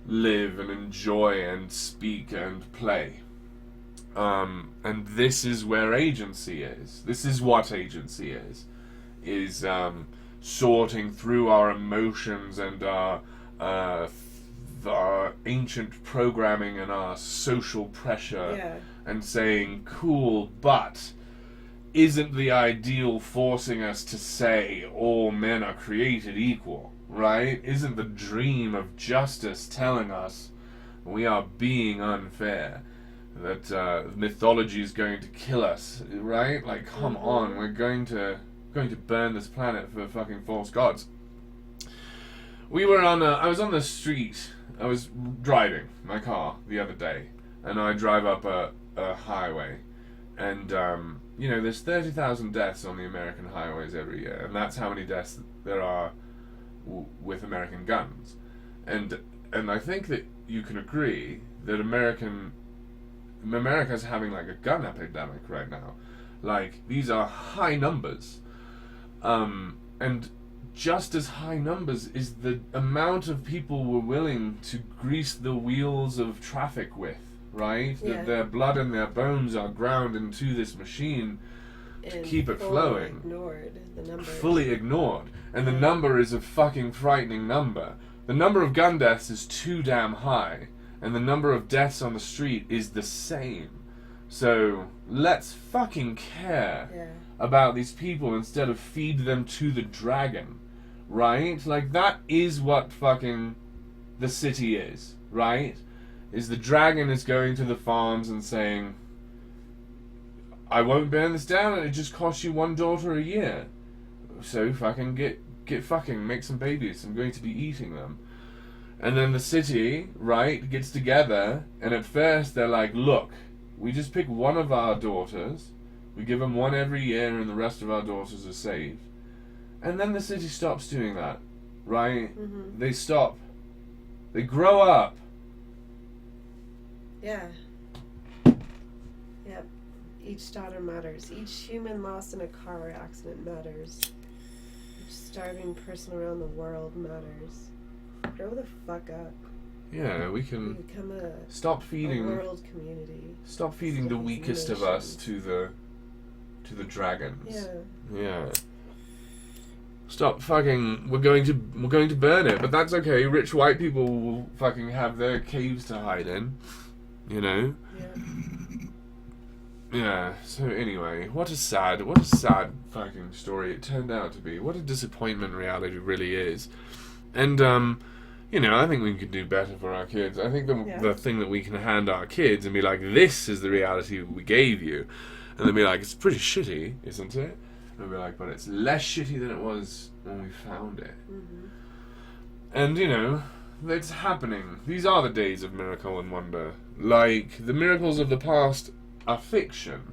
live and enjoy and speak and play. And this is where agency is. This is what agency is. Is sorting through our emotions and our ancient programming and our social pressure and saying, cool, but isn't the ideal forcing us to say all men are created equal, right? Isn't the dream of justice telling us we are being unfair? That mythology is going to kill us, right? Like, come on, we're going to burn this planet for fucking false gods. I was on the street. I was driving my car the other day, and I drive up a highway, and you know, there's 30,000 deaths on the American highways every year, and that's how many deaths there are with American guns. And I think that you can agree that America's having like a gun epidemic right now. Like, these are high numbers, and just as high numbers is the amount of people we're willing to grease the wheels of traffic with, right? Yeah. That their blood and their bones are ground into this machine to And keep it fully flowing. Ignored the number. Fully ignored. And the number is a fucking frightening number. The number of gun deaths is too damn high, and the number of deaths on the street is the same. So, let's fucking care about these people instead of feed them to the dragon, right? Like, that is what fucking the city is, right? Is the dragon is going to the farms and saying, I won't burn this down, and it just costs you 1 daughter a year. So fucking get fucking, make some babies. I'm going to be eating them. And then the city, right, gets together, and at first they're like, look, we just pick one of our daughters, We give them one every year and the rest of our daughters are saved. And then the city stops doing that, right? Mm-hmm. They stop. They grow up. Yeah. Yep. Each daughter matters. Each human lost in a car accident matters. Each starving person around the world matters. Grow the fuck up. Yeah, we can become stop a feeding world community. Stop feeding the weakest of us to the dragons. Yeah. Yeah. Stop fucking. We're going to burn it, but that's okay. Rich white people will fucking have their caves to hide in. You know. Yeah. Yeah. So anyway, what a sad fucking story it turned out to be. What a disappointment reality really is. And you know, I think we can do better for our kids. I think the thing that we can hand our kids and be like, this is the reality we gave you, and they'll be like, it's pretty shitty, isn't it? And we'll be like, but it's less shitty than it was when we found it. Mm-hmm. And you know, it's happening. These are the days of miracle and wonder. Like, the miracles of the past are fiction.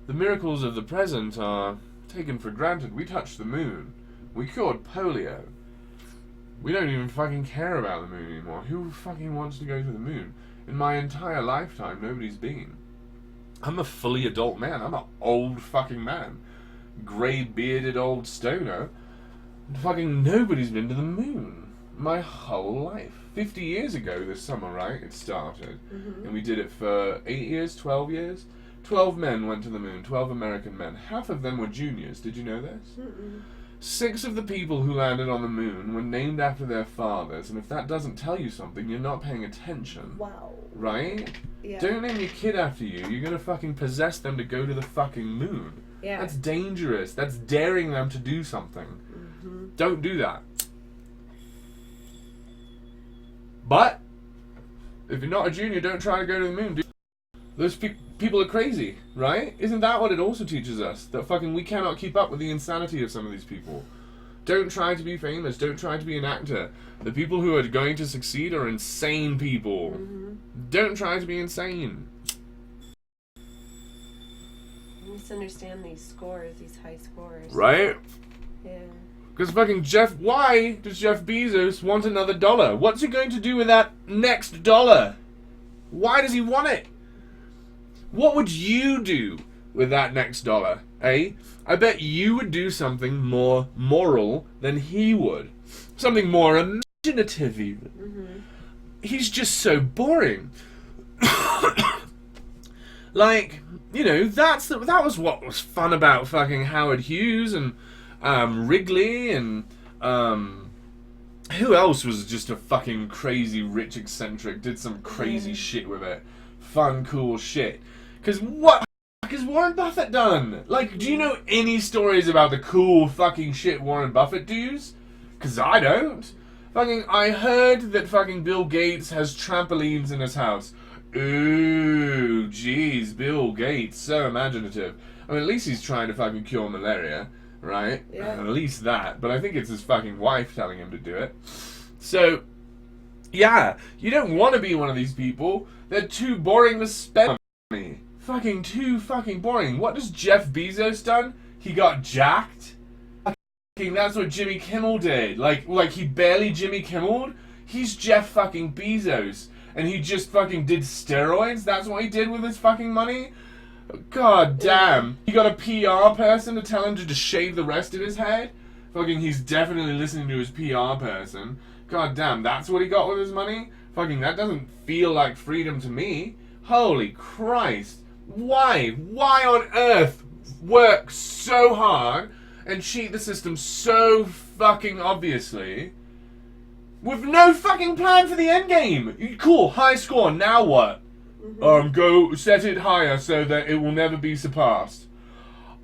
The miracles of the present are taken for granted. We touched the moon. We cured polio. We don't even fucking care about the moon anymore. Who fucking wants to go to the moon? In my entire lifetime, nobody's been. I'm a fully adult man. I'm an old fucking man. Grey-bearded old stoner. And fucking nobody's been to the moon. My whole life. 50 years ago this summer, right? It started. Mm-hmm. And we did it for 8 years, 12 years. 12 men went to the moon. 12 American men. Half of them were juniors. Did you know this? Mm-mm. 6 of the people who landed on the moon were named after their fathers, and if that doesn't tell you something, you're not paying attention. Wow. Right? Yeah. Don't name your kid after you. You're gonna fucking possess them to go to the fucking moon. Yeah. That's dangerous. That's daring them to do something. Mm-hmm. Don't do that. But, if you're not a junior, don't try to go to the moon, dude. Those people are crazy, right? Isn't that what it also teaches us? That fucking we cannot keep up with the insanity of some of these people. Don't try to be famous. Don't try to be an actor. The people who are going to succeed are insane people. Mm-hmm. Don't try to be insane. You misunderstand these scores, these high scores. Right? Yeah. Because fucking why does Jeff Bezos want another dollar? What's he going to do with that next dollar? Why does he want it? What would you do with that next dollar, eh? I bet you would do something more moral than he would. Something more imaginative, even. Mm-hmm. He's just so boring. Like, you know, that was what was fun about fucking Howard Hughes and Wrigley and who else was just a fucking crazy rich eccentric, did some crazy shit with it. Fun, cool shit. Because what the fuck has Warren Buffett done? Like, do you know any stories about the cool fucking shit Warren Buffett does? Because I don't. Fucking, I heard that fucking Bill Gates has trampolines in his house. Ooh, jeez, Bill Gates, so imaginative. I mean, at least he's trying to fucking cure malaria, right? Yeah. At least that. But I think it's his fucking wife telling him to do it. So, yeah, you don't want to be one of these people. They're too boring to spend money. Fucking too fucking boring. What does Jeff Bezos done? He got jacked? Fucking, that's what Jimmy Kimmel did. Like he barely Jimmy Kimmel'd? He's Jeff fucking Bezos. And he just fucking did steroids? That's what he did with his fucking money? God damn. He got a PR person to tell him to just shave the rest of his head? Fucking, he's definitely listening to his PR person. God damn, that's what he got with his money? Fucking, that doesn't feel like freedom to me. Holy Christ. Why? Why on earth work so hard and cheat the system so fucking obviously with no fucking plan for the end game? Cool, high score, now what? Mm-hmm. Go set it higher so that it will never be surpassed.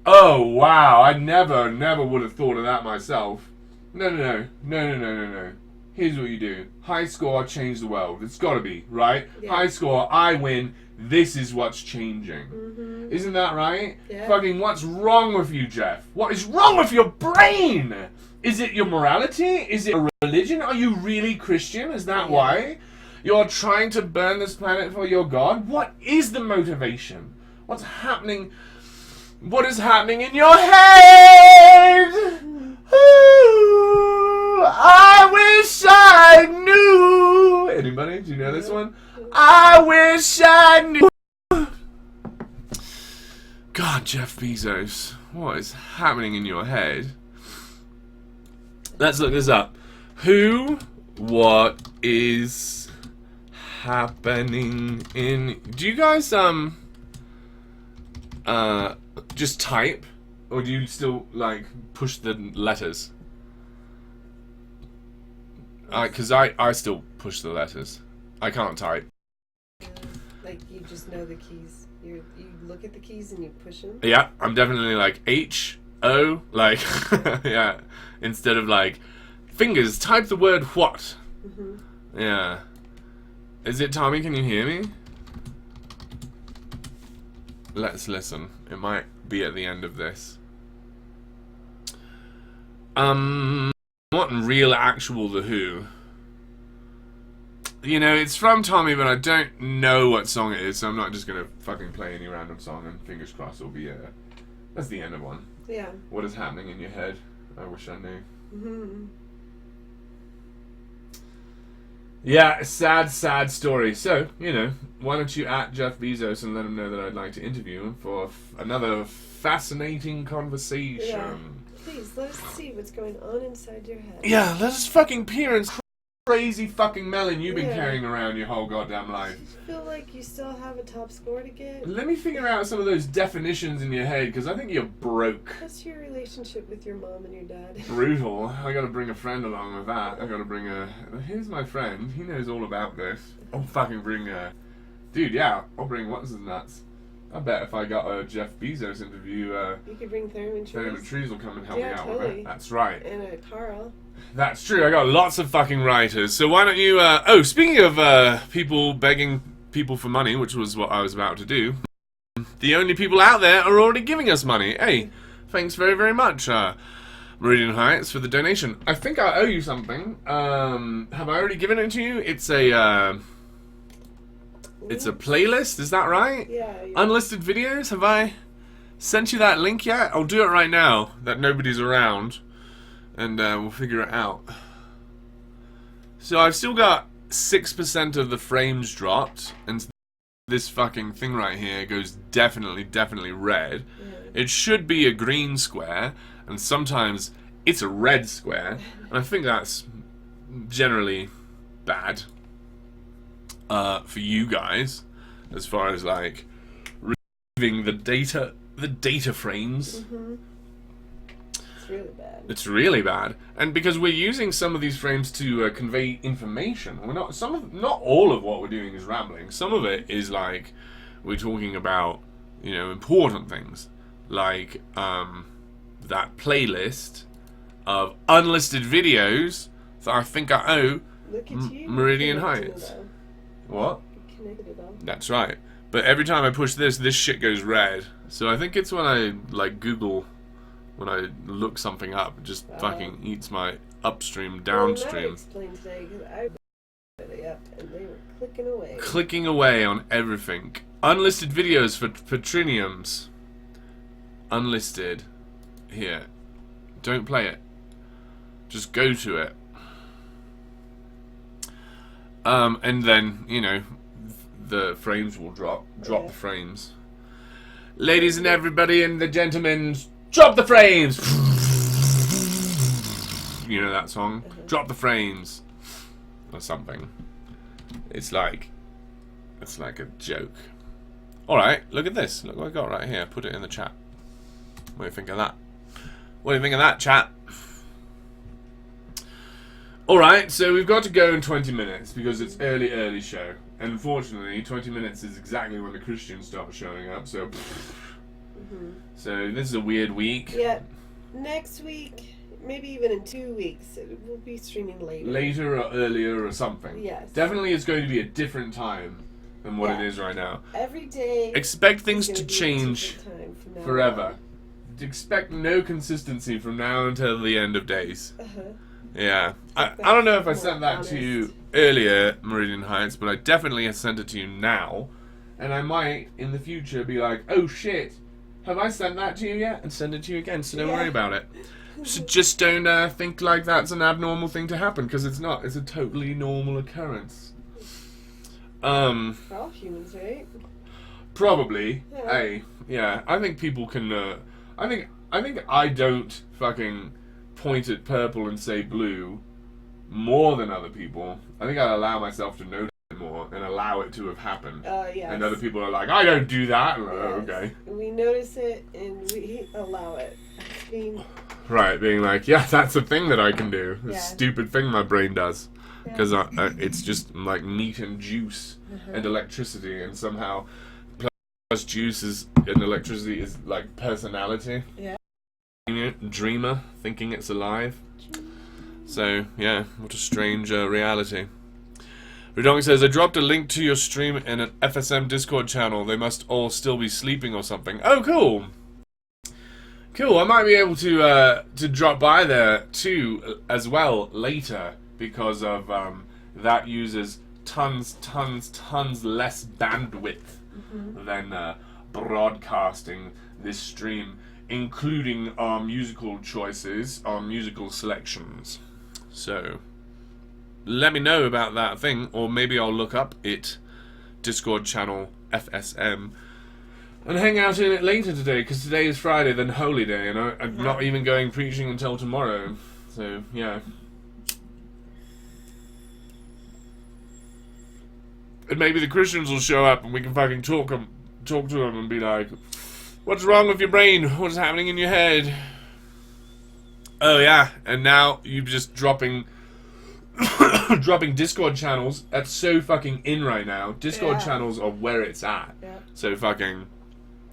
Oh, wow, I never would have thought of that myself. No. Here's what you do. High score, change the world. It's gotta be, right? Yeah. High score, I win. This is what's changing. Mm-hmm. Isn't that right? Yeah. Fucking, what's wrong with you, Jeff? What is wrong with your brain? Is it your morality? Is it a religion? Are you really Christian? Is that why? You're trying to burn this planet for your God? What is the motivation? What's happening? What is happening in your head? Ooh, I wish I knew. Anybody? Do you know this one? I wish I knew. God, Jeff Bezos, what is happening in your head? Let's look this up. Who, what is happening in... Do you guys, just type? Or do you still, like, push the letters? Because I still push the letters. I can't type. Like, you just know the keys. You look at the keys and you push them? Yeah, I'm definitely like H, O, like, yeah. Instead of like, fingers, type the word what. Mm-hmm. Yeah. Is it Tommy? Can you hear me? Let's listen. It might be at the end of this. What in real actual The Who? You know, it's from Tommy, but I don't know what song it is, so I'm not just gonna fucking play any random song and fingers crossed it'll be that's the end of one. Yeah. What is happening in your head? I wish I knew. Mm-hmm. Yeah, sad, sad story. So, you know, why don't you at Jeff Bezos and let him know that I'd like to interview him for another fascinating conversation. Yeah. Please, let us see what's going on inside your head. Yeah, let us fucking peer in crazy fucking melon you've been Yeah. carrying around your whole goddamn life. I feel like you still have a top score to get. Let me figure out some of those definitions in your head, because I think you're broke. What's your relationship with your mom and your dad? Brutal. I gotta bring a friend along with that. I gotta bring here's my friend. He knows all about this. I'll fucking bring dude, yeah, I'll bring what's his nuts. I bet if I got a Jeff Bezos interview, You could bring Thurman Trees. Trees will come and help me out with totally. it. That's right. And a Carl. That's true. I got lots of fucking writers. So why don't you? Speaking of people begging people for money, which was what I was about to do. The only people out there are already giving us money. Hey, thanks very, very much, Meridian Heights, for the donation. I think I owe you something. Have I already given it to you? It's a playlist. Is that right? Yeah. Unlisted videos. Have I sent you that link yet? I'll do it right now. That nobody's around. And we'll figure it out. So I've still got 6% of the frames dropped, and this fucking thing right here goes definitely red. Yeah. It should be a green square, and sometimes it's a red square, and I think that's generally bad for you guys, as far as like receiving the data frames. Mm-hmm. It's really bad. It's really bad, and because we're using some of these frames to convey information, not all of what we're doing is rambling. Some of it is like we're talking about, you know, important things, like that playlist of unlisted videos that I think I owe Look at you. Meridian Heights. What? You connected it all. That's right. But every time I push this shit goes red. So I think it's when I like Google. When I look something up, it just fucking eats my upstream, downstream. Well, explain today, because I put it up and they were clicking away. Clicking away on everything. Unlisted videos for Patriniums. Unlisted. Here. Don't play it. Just go to it. And then, you know, the frames will drop. Drop the frames. Ladies and everybody and the gentlemen, drop the frames! You know that song? Drop the frames. Or something. It's like a joke. Alright, look at this. Look what I got right here. Put it in the chat. What do you think of that? What do you think of that, chat? Alright, so we've got to go in 20 minutes because it's early show. And unfortunately, 20 minutes is exactly when the Christians start showing up, so... So this is a weird week. Yeah. Next week, maybe even in 2 weeks, we'll be streaming later. Later or earlier or something. Yes. Definitely it's going to be a different time than what Yeah. it is right now. Every day. Expect things is to gonna be a change different time from now forever. on. Expect no consistency from now until the end of days. Uh-huh. Yeah. I That's don't know if I more sent that to you honest. earlier, Meridian Heights, but I definitely have sent it to you now. And I might, in the future, be like, oh shit, have I sent that to you yet? And send it to you again, so don't Yeah. worry about it. So just don't think like that's an abnormal thing to happen, because it's not. It's a totally normal occurrence. We're all humans, right? Probably. Yeah. Hey, yeah. I think people can. I think I don't fucking point at purple and say blue more than other people. I think I allow myself to notice it more and allow it to have happened. Yes. And other people are like, I don't do that. I'm like, oh, Yes. okay. We notice it and we allow it. Being Right, being like, yeah, that's a thing that I can do. A Yeah. stupid thing my brain does. Yeah. Because it's just like meat and juice and electricity, and somehow plus juice and electricity is like personality. Yeah. Dreamer, thinking it's alive. So, yeah, what a strange reality. Redong says, I dropped a link to your stream in an FSM Discord channel. They must all still be sleeping or something. Oh, cool. Cool, I might be able to drop by there too as well later, because of that uses tons less bandwidth than broadcasting this stream, including our musical choices, our musical selections. So let me know about that thing, or maybe I'll look up it, Discord channel FSM, and hang out in it later today, because today is Friday, then Holy Day, and I'm not even going preaching until tomorrow. So, yeah. And maybe the Christians will show up and we can fucking talk to them and be like, what's wrong with your brain? What's happening in your head? Oh, yeah, and now you're just dropping Discord channels. That's so fucking in right now. Discord channels are where it's at. Yeah. So fucking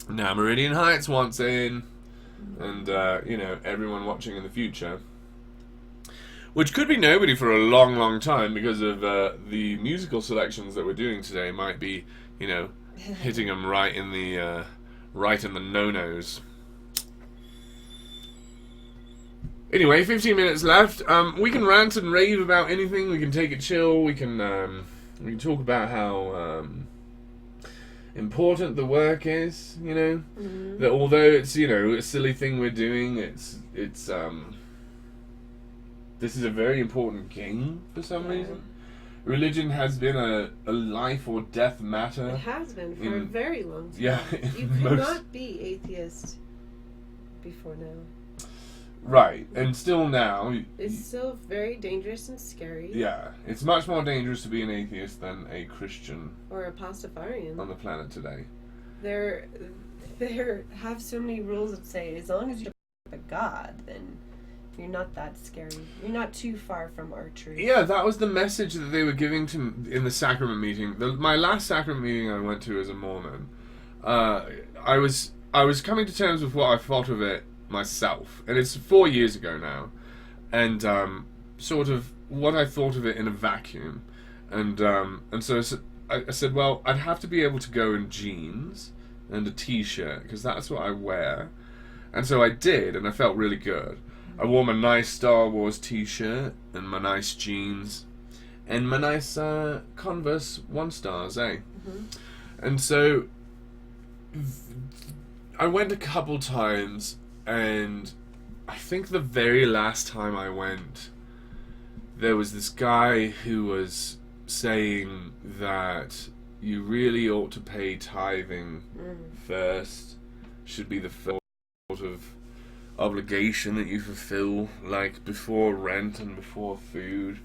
now Meridian Heights wants in, and everyone watching in the future, which could be nobody for a long time, because of the musical selections that we're doing today might be hitting them right in the no-nos. Anyway, 15 minutes left. We can rant and rave about anything. We can take it chill. We can talk about how important the work is. That although it's a silly thing we're doing, it's this is a very important game for some reason. Religion has been a life or death matter. It has been for a very long time. Yeah, You could not be atheist before now. Right, and still now. It's still very dangerous and scary. Yeah, it's much more dangerous to be an atheist than a Christian Or a Pastafarian. on the planet today. There have so many rules that say as long as you don't a God, then you're not that scary. You're not too far from our truth. Yeah, that was the message that they were giving to in the sacrament meeting. My last sacrament meeting I went to as a Mormon, I was coming to terms with what I thought of it myself, and it's 4 years ago now, and sort of what I thought of it in a vacuum, and so I said, well, I'd have to be able to go in jeans and a t-shirt, because that's what I wear, and so I did, and I felt really good. I wore my nice Star Wars t-shirt and my nice jeans and my nice Converse 1 stars, and so I went a couple times. And I think the very last time I went, there was this guy who was saying that you really ought to pay tithing first. Should be the first sort of obligation that you fulfill, like before rent and before food.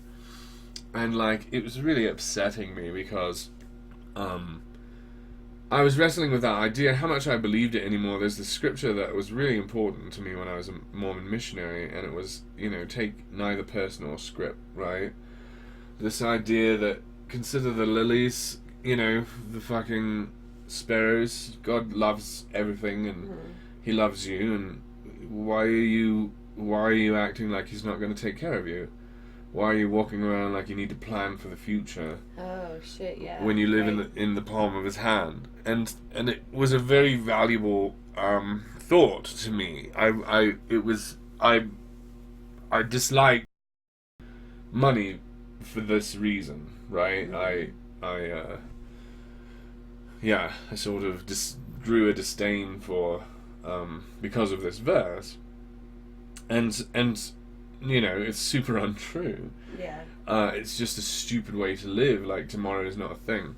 And like, it was really upsetting me, because I was wrestling with that idea, how much I believed it anymore. There's this scripture that was really important to me when I was a Mormon missionary, and it was, take neither person or script, right? This idea that consider the lilies, the fucking sparrows. God loves everything, and He loves you, and why are you acting like He's not going to take care of you? Why are you walking around like you need to plan for the future? Oh shit, yeah. When you live in the palm of His hand, and it was a very valuable thought to me. I dislike money for this reason, right? I sort of grew a disdain for because of this verse, and you know, it's super untrue. Yeah. It's just a stupid way to live. Like, tomorrow is not a thing.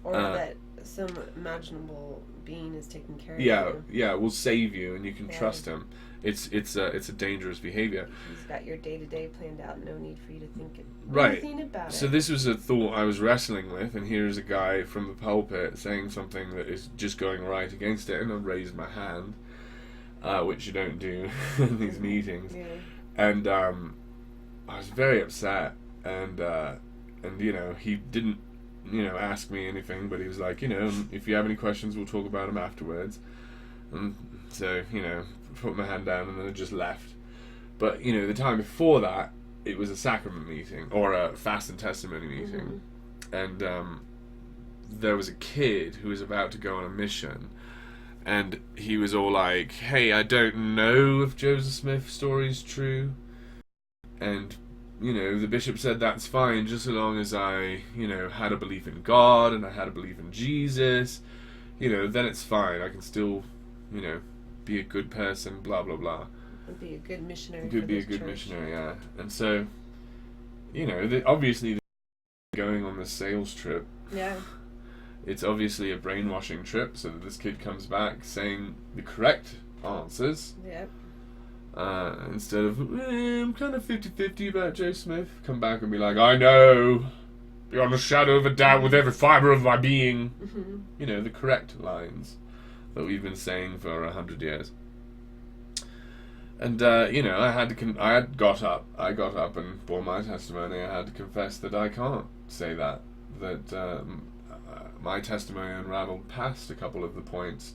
Or that some imaginable being is taking care of Yeah, you. yeah, will save you, and you can Yeah. trust him. It's a dangerous behavior. He's got your day-to-day planned out. No need for you to think Right. anything about So it. this was a thought I was wrestling with, and here's a guy from the pulpit saying something that is just going right against it, and I raised my hand, which you don't do in these meetings. Yeah. And I was very upset, and you know, he didn't, you know, ask me anything, but he was like, you know, if you have any questions, we'll talk about them afterwards. And so, you know, put my hand down, and then I just left. But, you know, the time before that, it was a sacrament meeting, or a fast and testimony meeting, and there was a kid who was about to go on a mission, and he was all like, hey, I don't know if Joseph Smith's story is true, and, you know, the bishop said that's fine, just so long as I, you know, had a belief in God, and I had a belief in Jesus, you know, then it's fine, I can still, you know, be a good person, blah, blah, blah. Would be a good missionary. Could for be a this good church. missionary, yeah. And so, you know, obviously they're going on this sales trip. Yeah. It's obviously a brainwashing trip, so that this kid comes back saying the correct answers, Yep. instead of, I'm kind of 50-50 about Joe Smith. Come back and be like, I know, beyond a shadow of a doubt, with every fibre of my being. You know, the correct lines that we've been saying for 100 years. And you know, I got up and bore my testimony. I had to confess that I can't say that my testimony unraveled past a couple of the points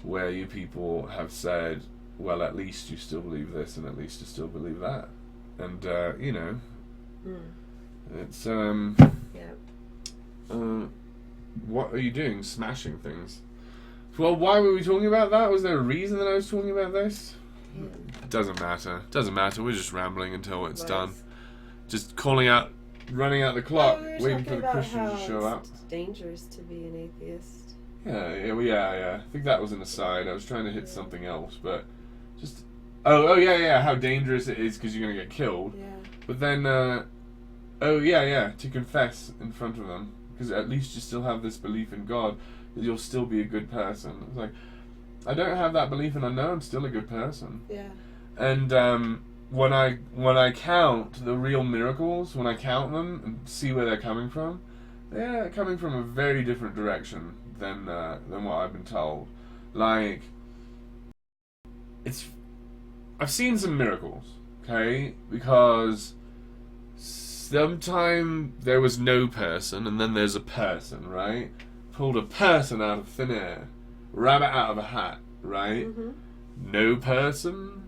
where you people have said, well, at least you still believe this, and at least you still believe that, and you know, it's Yep. what are you doing? Smashing things. Well, why were we talking about that? Was there a reason that I was talking about this? It doesn't matter. We're just rambling until it's done. Just running out the clock, We were waiting talking for the about Christians how to show up. it's dangerous to be an atheist. Yeah. I think that was an aside. I was trying to hit something else, but just yeah. How dangerous it is because you're gonna get killed. Yeah. But then, to confess in front of them, because at least you still have this belief in God that you'll still be a good person. It's like, I don't have that belief, and I know I'm still a good person. Yeah. And when I count the real miracles, when I count them and see where they're coming from, they're coming from a very different direction than what I've been told. Like, I've seen some miracles, okay? Because sometime there was no person, and then there's a person, right? Pulled a person out of thin air, rabbit out of a hat, right? No person,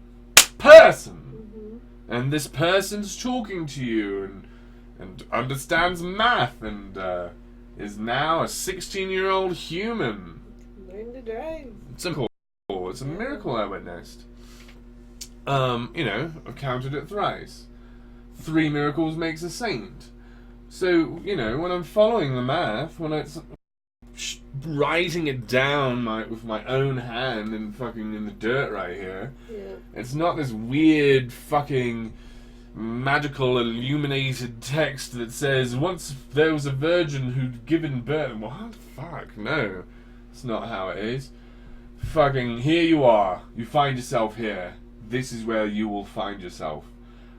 and this person's talking to you and understands math and is now a 16-year-old human. Learn to drive. It's a miracle I witnessed. You know, I've counted it thrice. 3 miracles makes a saint. So, you know, when I'm following the math, when it's writing it down with my own hand and fucking in the dirt right here, it's not this weird fucking magical illuminated text that says once there was a virgin who'd given birth. What? Fuck, no. It's not how it is. Fucking, here you are. You find yourself here. This is where you will find yourself.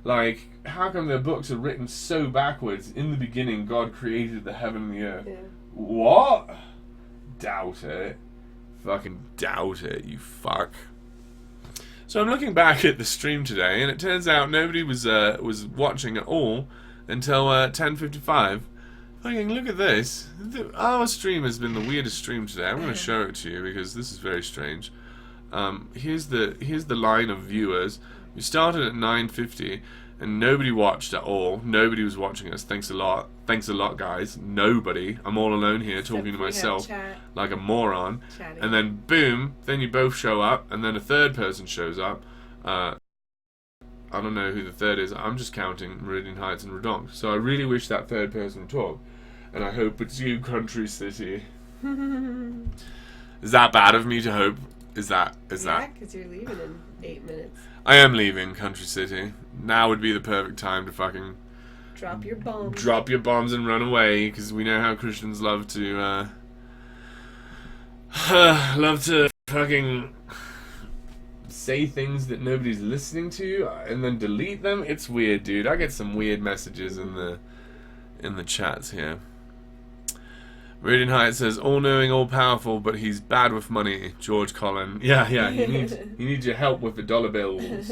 Like, how come their books are written so backwards? In the beginning, God created the heaven and the earth. Yeah. What? Doubt it. Fucking doubt it, you fuck. So I'm looking back at the stream today, and it turns out nobody was watching at all until 10:55. Fucking look at this. Our stream has been the weirdest stream today. I'm going to show it to you because this is very strange. Here's the line of viewers. We started at 9:50, and nobody watched at all. Nobody was watching us. Thanks a lot. Thanks a lot, guys. Nobody. I'm all alone here talking to myself like a moron. Chatting. And then boom, then you both show up, and then a third person shows up. I don't know who the third is. I'm just counting Meridian Heights and Redonk. So I really wish that third person would talk. And I hope it's you, Country City. Is that bad of me to hope Is that? Yeah, because you're leaving in 8 minutes. I am leaving Country City. Now would be the perfect time to fucking Drop your bombs. drop your bombs and run away, because we know how Christians love to fucking say things that nobody's listening to and then delete them. It's weird, dude. I get some weird messages in the chats here. Meridian Heights says, all-knowing, all-powerful, but he's bad with money. George Collin. Yeah, he needs your help with the dollar bills.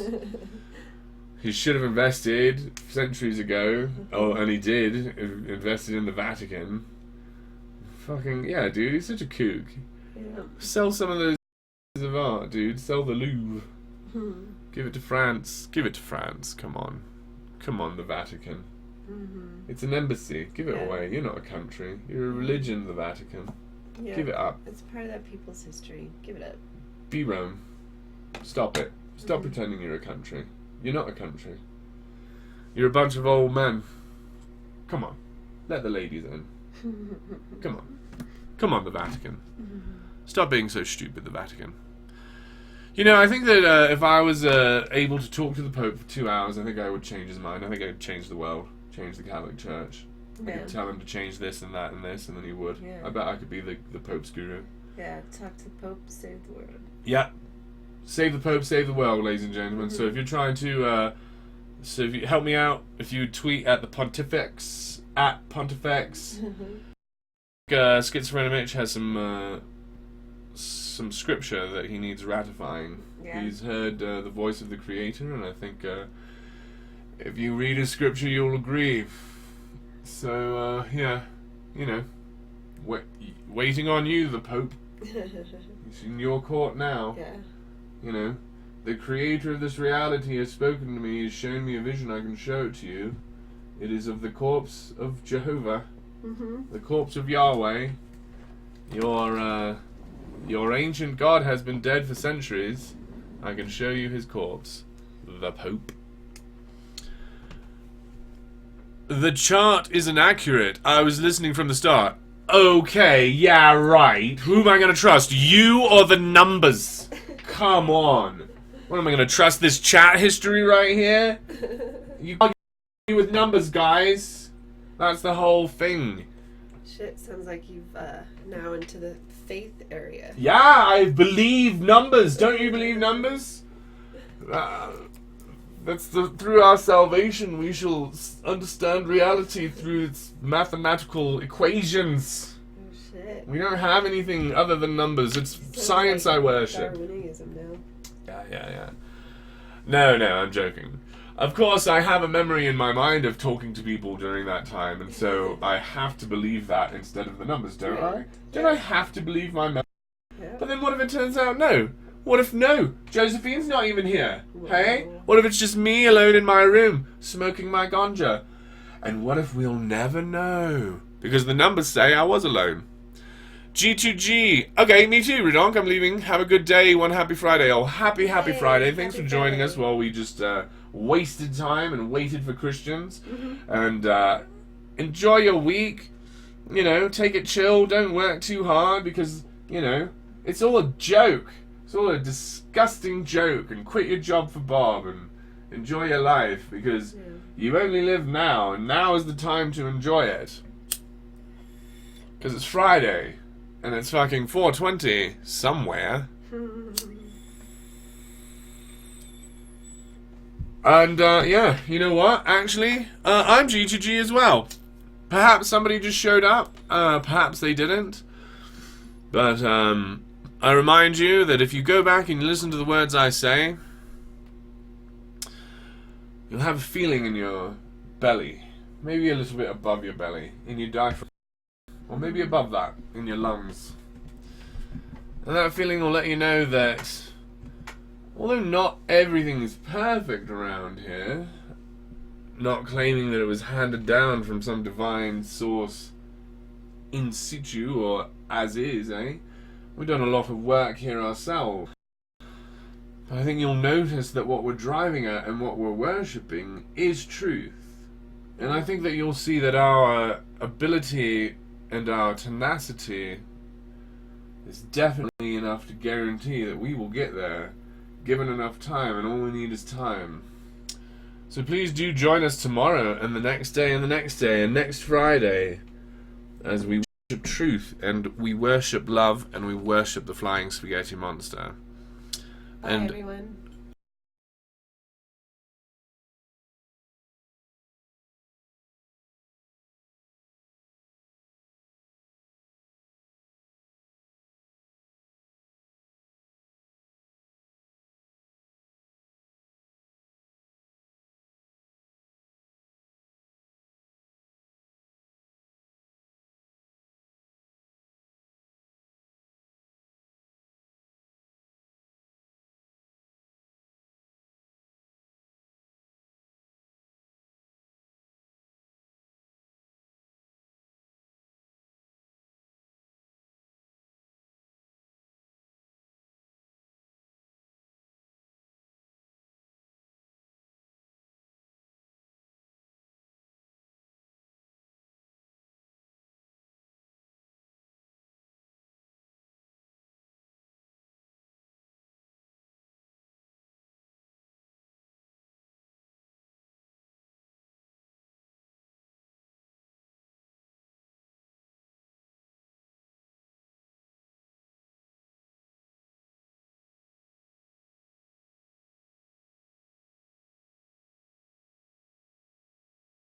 He should have invested centuries ago. Oh, and he did. Invested in the Vatican. Fucking, yeah, dude. He's such a kook. Yeah. Sell some of those pieces of art, dude. Sell the Louvre. Give it to France. Give it to France. Come on. Come on, the Vatican. It's an embassy. Give it away. You're not a country. You're a religion, the Vatican. Yeah. Give it up. It's part of that people's history. Give it up. Be Rome. Stop it. Stop pretending you're a country. You're not a country. You're a bunch of old men. Come on. Let the ladies in. Come on. Come on, the Vatican. Stop being so stupid, the Vatican. You know, I think that if I was able to talk to the Pope for 2 hours, I think I would change his mind. I think I'd change the world. Change the Catholic Church. I could tell him to change this and that and this, and then he would. Yeah. I bet I could be the Pope's guru. Yeah, talk to the Pope, save the world. Yeah. Save the Pope, save the world, ladies and gentlemen. So if you're trying to... so if you help me out, if you tweet at the Pontifex, at Pontifex. Schizophrenic Mitch has some scripture that he needs ratifying. Yeah. He's heard the voice of the Creator, and I think if you read his scripture, you'll agree. So, yeah, you know, waiting on you, the Pope. He's in your court now. Yeah. You know, the Creator of this reality has spoken to me, has shown me a vision, I can show it to you. It is of the corpse of Jehovah, the corpse of Yahweh. Your ancient God has been dead for centuries. I can show you his corpse. The Pope. The chart isn't accurate. I was listening from the start. Okay, yeah, right. Who am I going to trust? You or the numbers? Come on. What am I going to trust? This chat history right here? You can't get with numbers, guys. That's the whole thing. Shit, sounds like you've now into the faith area. Yeah, I believe numbers. Don't you believe numbers? Through our salvation, we shall understand reality through its mathematical equations. Oh shit. We don't have anything other than numbers. It's science I worship. Darwinism now. Yeah. No, I'm joking. Of course, I have a memory in my mind of talking to people during that time, and so I have to believe that instead of the numbers, don't I? Don't I have to believe my memory? Yeah. But then what if it turns out no? What if no? Josephine's not even here. Whoa. Hey? What if it's just me alone in my room, smoking my ganja? And what if we'll never know? Because the numbers say I was alone. G2G. Okay, me too, Redonk. I'm leaving. Have a good day. One happy Friday. Oh, happy Friday. Thanks for joining us while we just wasted time and waited for Christians. And enjoy your week. You know, take it chill. Don't work too hard because, you know, it's all a joke. It's all a disgusting joke. And quit your job for Bob and enjoy your life because you only live now. And now is the time to enjoy it. Because it's Friday. And it's fucking 4:20 somewhere. And, yeah, you know what? Actually, I'm G2G as well. Perhaps somebody just showed up. Perhaps they didn't. But, I remind you that if you go back and listen to the words I say, you'll have a feeling in your belly. Maybe a little bit above your belly. In your diaphragm. Or maybe above that, in your lungs. And that feeling will let you know that, although not everything is perfect around here, not claiming that it was handed down from some divine source in situ or as is, we've done a lot of work here ourselves. But I think you'll notice that what we're driving at and what we're worshipping is truth. And I think that you'll see that our ability and our tenacity is definitely enough to guarantee that we will get there, given enough time, and all we need is time. So please do join us tomorrow, and the next day, and the next day, and next Friday, as we worship truth, and we worship love, and we worship the flying spaghetti monster. Bye, And everyone.